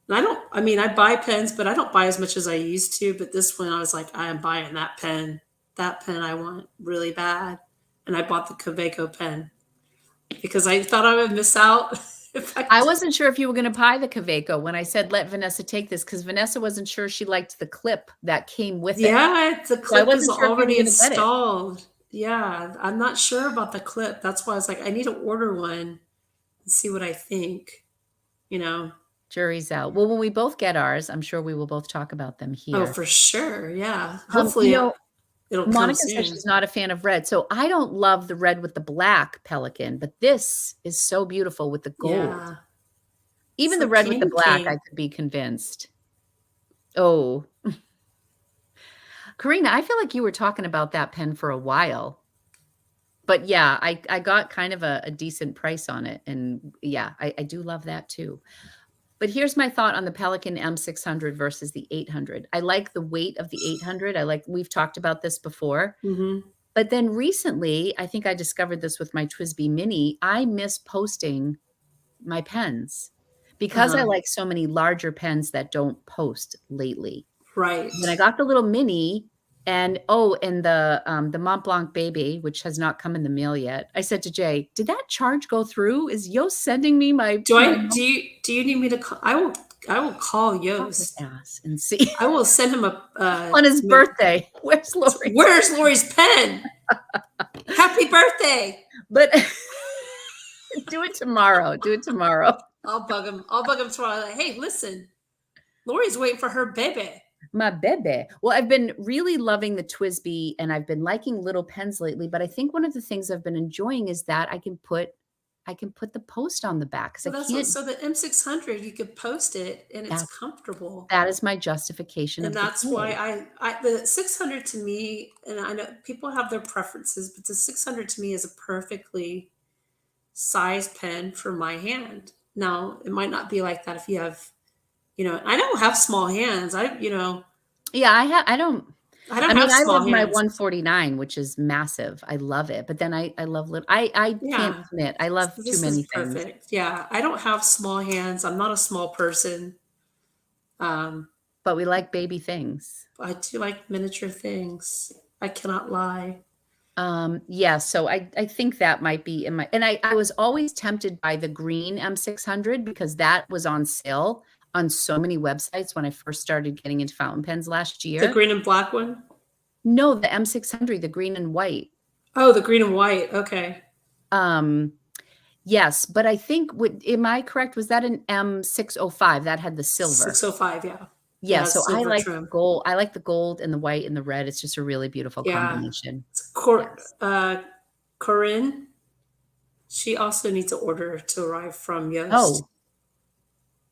And I mean, I buy pens, but I don't buy as much as I used to. But this one, I was like, I am buying that pen. That pen I want really bad. And I bought the Kaweco pen because I thought I would miss out if I I wasn't sure if you were gonna buy the Kaweco when I said, "Let Vanessa take this," because Vanessa wasn't sure she liked the clip that came with it. Yeah, the So I clip is wasn't sure if you were already gonna get it. installed. Yeah, I'm not sure about the clip. That's why I was like, I need to order one and see what I think, you know? Jury's out. Well, when we both get ours, I'm sure we will both talk about them Oh, here. for sure. Yeah. You Hopefully know, it'll come Monica says soon. she's not a fan of red, so I don't love the red with the black pelican, but this is so beautiful with the gold. Yeah. It's Even the like red with the candy black, I cane. could be convinced. Oh, Karina, I feel like you were talking about that pen for a while. But yeah, I got kind of a decent price on it, and yeah, I do love that too. But here's my thought on the Pelican M600 versus the 800. I like the weight of the 800. We've talked about this before. Mhm. But then recently, I think I discovered this with my TWSBI Mini, I miss posting my pens because I Uh-huh. like so many larger pens that don't post lately. When I Right. got the little mini and and the Mont Blanc baby, which has not come in the mail yet, I said to Jay, "Did that charge go through? Is Yoast sending me my Do you need me to call? I will call I'll just Yost. ask and see." I will send him a On his birthday. Where's Lori's? where's Lori's pen? Happy birthday. But do it tomorrow. Do it tomorrow. I'll bug him. I'll bug him tomorrow. Like, hey, listen, Lori's waiting for her baby. My bebe. Well, I've been really loving the TWSBI and I've been liking little pens lately, but I think one of the things I've been enjoying is that I can put the post on the back because Well, I that's what. can't So the M600, you could post it, and it's that's comfortable, that is my justification and of the that's why pay. I the 600 to me, and I know people have their preferences, but the 600 to me is a perfectly sized pen for my hand. Now, it might not be like that if you have, I don't have small hands. Yeah, I don't I mean, have I small love my hands. 149, which is massive. I love it. But then I love little I can't Yeah. commit. I love So too this is many things. perfect. Yeah, I don't have small hands. I'm not a small person. Um, But we like baby things. I do like miniature things. I cannot lie. Yeah, so I think that might be in my and I was always tempted by the green M600 because that was on sale on so many websites when I first started getting into fountain pens last The year. green and black one? No, the M600, the green and white. Oh, the green and white. Okay. Um, yes, but I think am I correct? Was that an M605 that had the silver? 605, yeah. Yeah, Yeah, so I silver like trim. gold. I like the gold and the white and the red. It's just a really beautiful Yeah. combination. It's Yes. Corinne, she also needs an order to arrive from Yoast. Oh,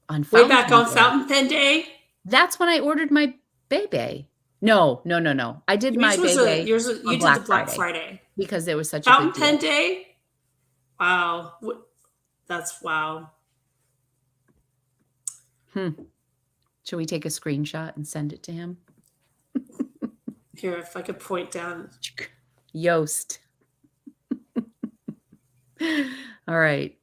on Way fountain back pen on day. Fountain Pen Day. That's when I ordered my Bebe. No, no, no, no. I did my Bebe You on did the Black Black Friday Friday. because it was such a Fountain good Pen deal. Day? Wow. That's wow. Hmm. Shall we take a screenshot and send it to him? Here, if I could point down. Yoast. All right.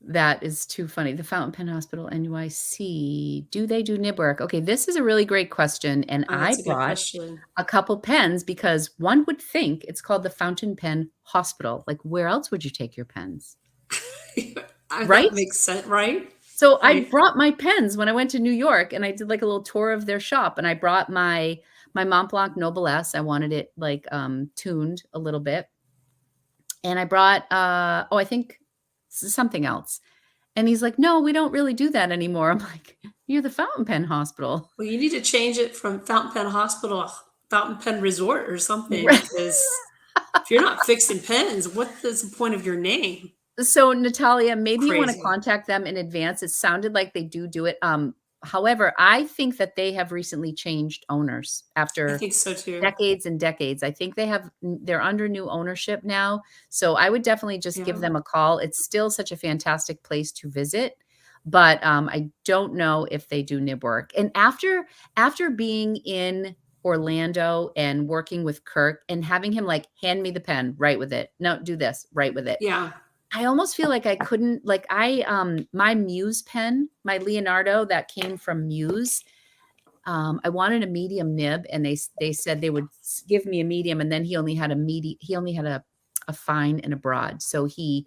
That is too funny. The Fountain Pen Hospital, NYC. Do they do nib work? Okay, this is a really great question, and Oh, I that's a good brought question. a couple pens because one would think it's called the Fountain Pen Hospital. Like, where else would you take your pens? That Right? makes sense, right? So I Right. brought my pens when I went to New York, and I did, like, a little tour of their shop, and I brought my Mont Blanc Noblesse. I wanted it, like, tuned a little bit, and I brought, I think something else. And he's like, "No, we don't really do that anymore." I'm like, "You're the Fountain Pen Hospital." Well, you need to change it from Fountain Pen Hospital, Fountain Pen Resort or something Right. because if you're not fixing pens, what is the point of your name? So, Natalia, maybe you wanna Crazy. contact them in advance. It sounded like they do it. However, I think that they have recently changed owners I after think so too. decades and decades. I think they're under new ownership now, so I would definitely just give Yeah. them a call. It's still such a fantastic place to visit, but, I don't know if they do nib work. And after being in Orlando and working with Kirk and having him, like, "Hand me the pen, write with it. No, do this, write with it." Yeah. I almost feel like I couldn't like, my Muse pen, my Leonardo that came from Muse, I wanted a medium nib, and they said they would give me a medium, and then he only had a fine and a broad. So he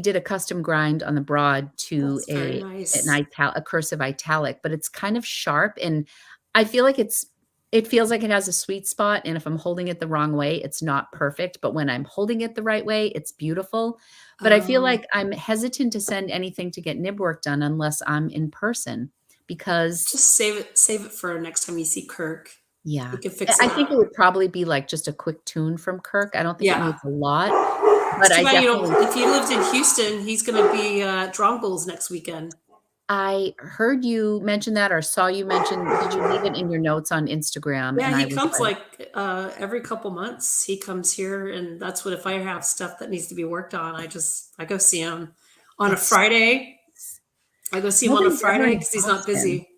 did a custom grind on the broad to That's very nice. a cursive italic, but it's kind of sharp, and I feel like it feels like it has a sweet spot, and if I'm holding it the wrong way, it's not perfect, but when I'm holding it the right way, it's beautiful. But I feel Oh, like I'm hesitant to send anything to get nib work done unless I'm in person because just save it for next time you see Kirk. yeah. He can I fix it I think up. it would probably be, like, just a quick tune from Kirk. I don't think it Yeah. needs a lot, but It's too I bad you don't definitely if you lived in Houston, he's gonna be at Drongles next weekend. I heard you mention that or saw you mention did you leave it in your notes on Instagram? Yeah, And I he was comes like, like every couple months. He comes here, and that's what if I have stuff that needs to be worked on, I go see him on a it's Friday. I go see him on a nobody's ever Friday in because he's not Boston. busy.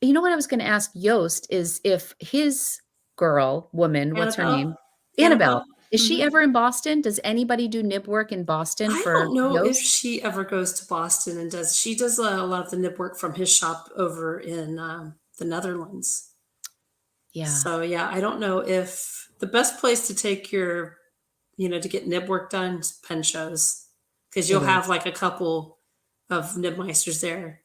You know what I was gonna ask Yost is if his woman, what's her Annabelle, name? Annabelle. Annabelle. Is she Mhm. ever in Boston? Does anybody do nib work in Boston I for don't know if Yost? she ever goes to Boston and does. She does a lot of the nib work from his shop over in the Netherlands. Yeah, So yeah, I don't know if the best place to take your to get nib work done is pen shows because it you'll is. have like a couple of nibmeisters there.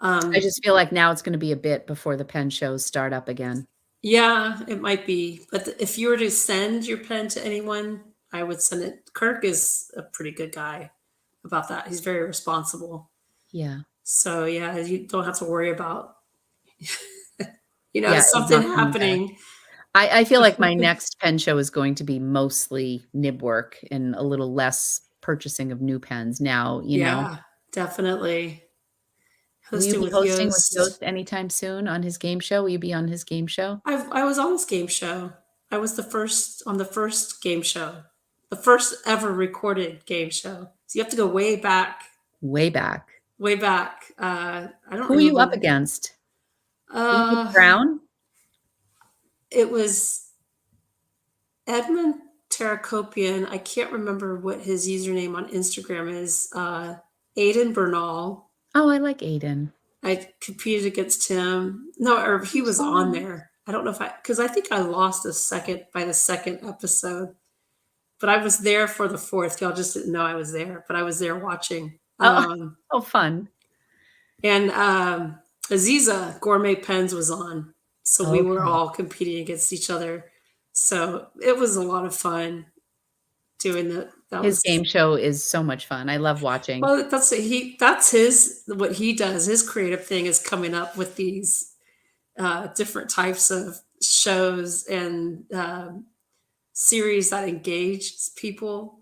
I Um, just feel like now it's gonna be a bit before the pen shows start up again. yeah, it might be, but if you were to send your pen to anyone, I would send it. Kirk is a pretty good guy about that. He's very responsible. Yeah. So yeah, you don't have to worry about Yeah, it something not coming back. happening. I feel like my next pen show is going to be mostly nib work and a little less purchasing of new pens now, you know? Yeah, definitely. Will you Hosting be with hosting with Yoast. Yost anytime soon on his game show? Will you be on his game show? I was on this game show. I was the first on the first game show, the first ever recorded game show. So you have to go way back, Way back. way back. I don't Who are you up remember. against? Edith Uh, Brown? it was Edmund Terakopian. I can't remember what his username on Instagram is. Aiden Bernal. Oh, I like Aiden. I competed against him. No, or he was on Oh. there. I don't know if because I think I lost the second episode. But I was there for the 4th, y'all just didn't know I was there, but I was there watching. Oh, oh, fun. And, Aziza Gourmet Pens was on, so we were Okay. all competing against each other. So, it was a lot of fun doing that His was game show is so much fun. I love watching. well, that's his what he does, his creative thing is coming up with these, different types of shows and, series that engages people,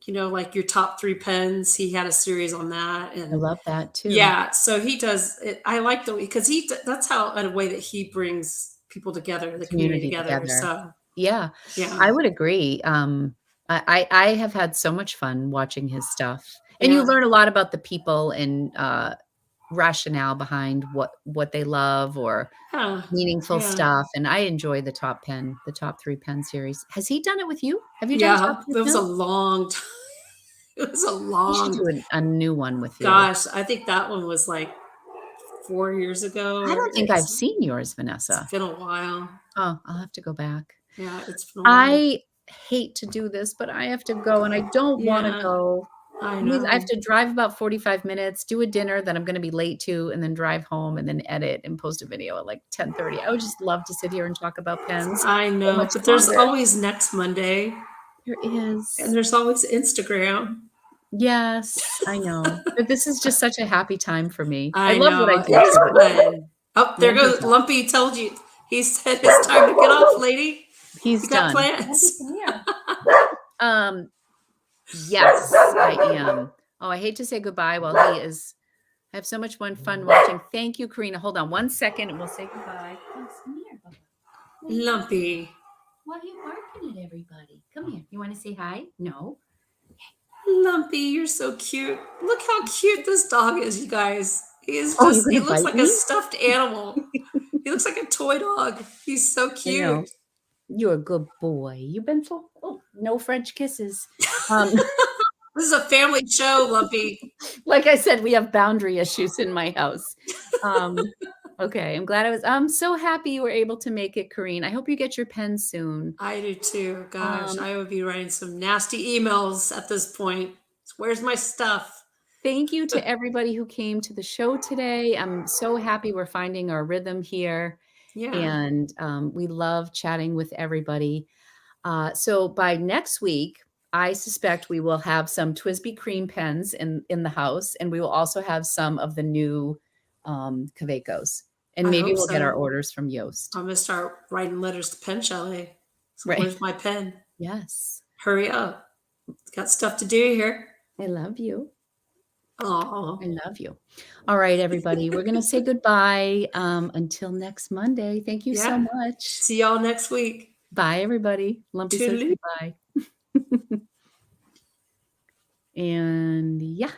like your top 3 pens, he had a series on that, I and love that too. yeah, so he does it I like the way because that's how in a way that he brings people together, the community Community together, together. so, Yeah, yeah, I would agree. I have had so much fun watching his stuff, and you yeah. learn a lot about the people rationale behind what they love or Yeah, meaningful yeah. stuff, and I enjoy the top 3 pen series. Has he done it with you? Have you done top Yeah, 3 it was a pens? long time. It was a He should long do a new one with you. gosh, I think that one was, like, 4 years ago, I or don't think I've seen yours, it's Vanessa. been a while. Oh, I'll have to go back. Yeah, it's been a while. I hate to do this, but I have to go, and I don't wanna Yeah, go. I I have know. to drive about 45 minutes, do a dinner that I'm gonna be late to, and then drive home and then edit and post a video at, like, 10:30. I would just love to sit here and talk about pens I so know, much but there's longer. always next Monday, There and is. there's always Instagram. Yes, I know, but this is just such a happy time for me. I I love what I know, do it's too, but fun. Oh, there man, he's goes off. Lumpy told you. He said it's time to get off, lady. He's You got done. Lumpy, plans. come here. Um, yes, I am. Oh, I hate to say goodbye while he is I have so much fun watching. Thank you, Karina. Hold on 1 second, and we'll say goodbye. Bubs, come here, Bubba. What are you barking at? Lumpy. Why are you barking at everybody? Come here. You wanna say hi? No? Lumpy, you're so cute. Look how cute this dog is, you guys. Oh, you're He gonna looks bite like a me? stuffed animal. He looks like a toy dog. He's so I know. cute. You're a good boy. You've been so oh, no French kisses. Um, This is a family show, Lumpy. like I said, we have boundary issues in my house. Um, okay, I'm so happy you were able to make it, Karine. I hope you get your pen soon. I do too. Gosh, Um, I would be writing some nasty emails at this point. Where's my stuff? Thank you to everybody who came to the show today. I'm so happy we're finding our rhythm here, Yeah, and we love chatting with everybody. So by next week, I suspect we will have some Twisby cream pens in the house, and we will also have some of the new Kavecos, and I maybe hope we'll get our so. orders from Yoast. I'm gonna start writing letters to Pen Chalet. So Right? where's my pen? Yes. Hurry up. Got stuff to do here. I love you. I Oh, love you. All right, everybody, we're gonna say goodbye until next Monday. Thank you so yeah. much. See y'all next week. Bye, everybody. Lumpy says Toodaloo. goodbye. And yeah.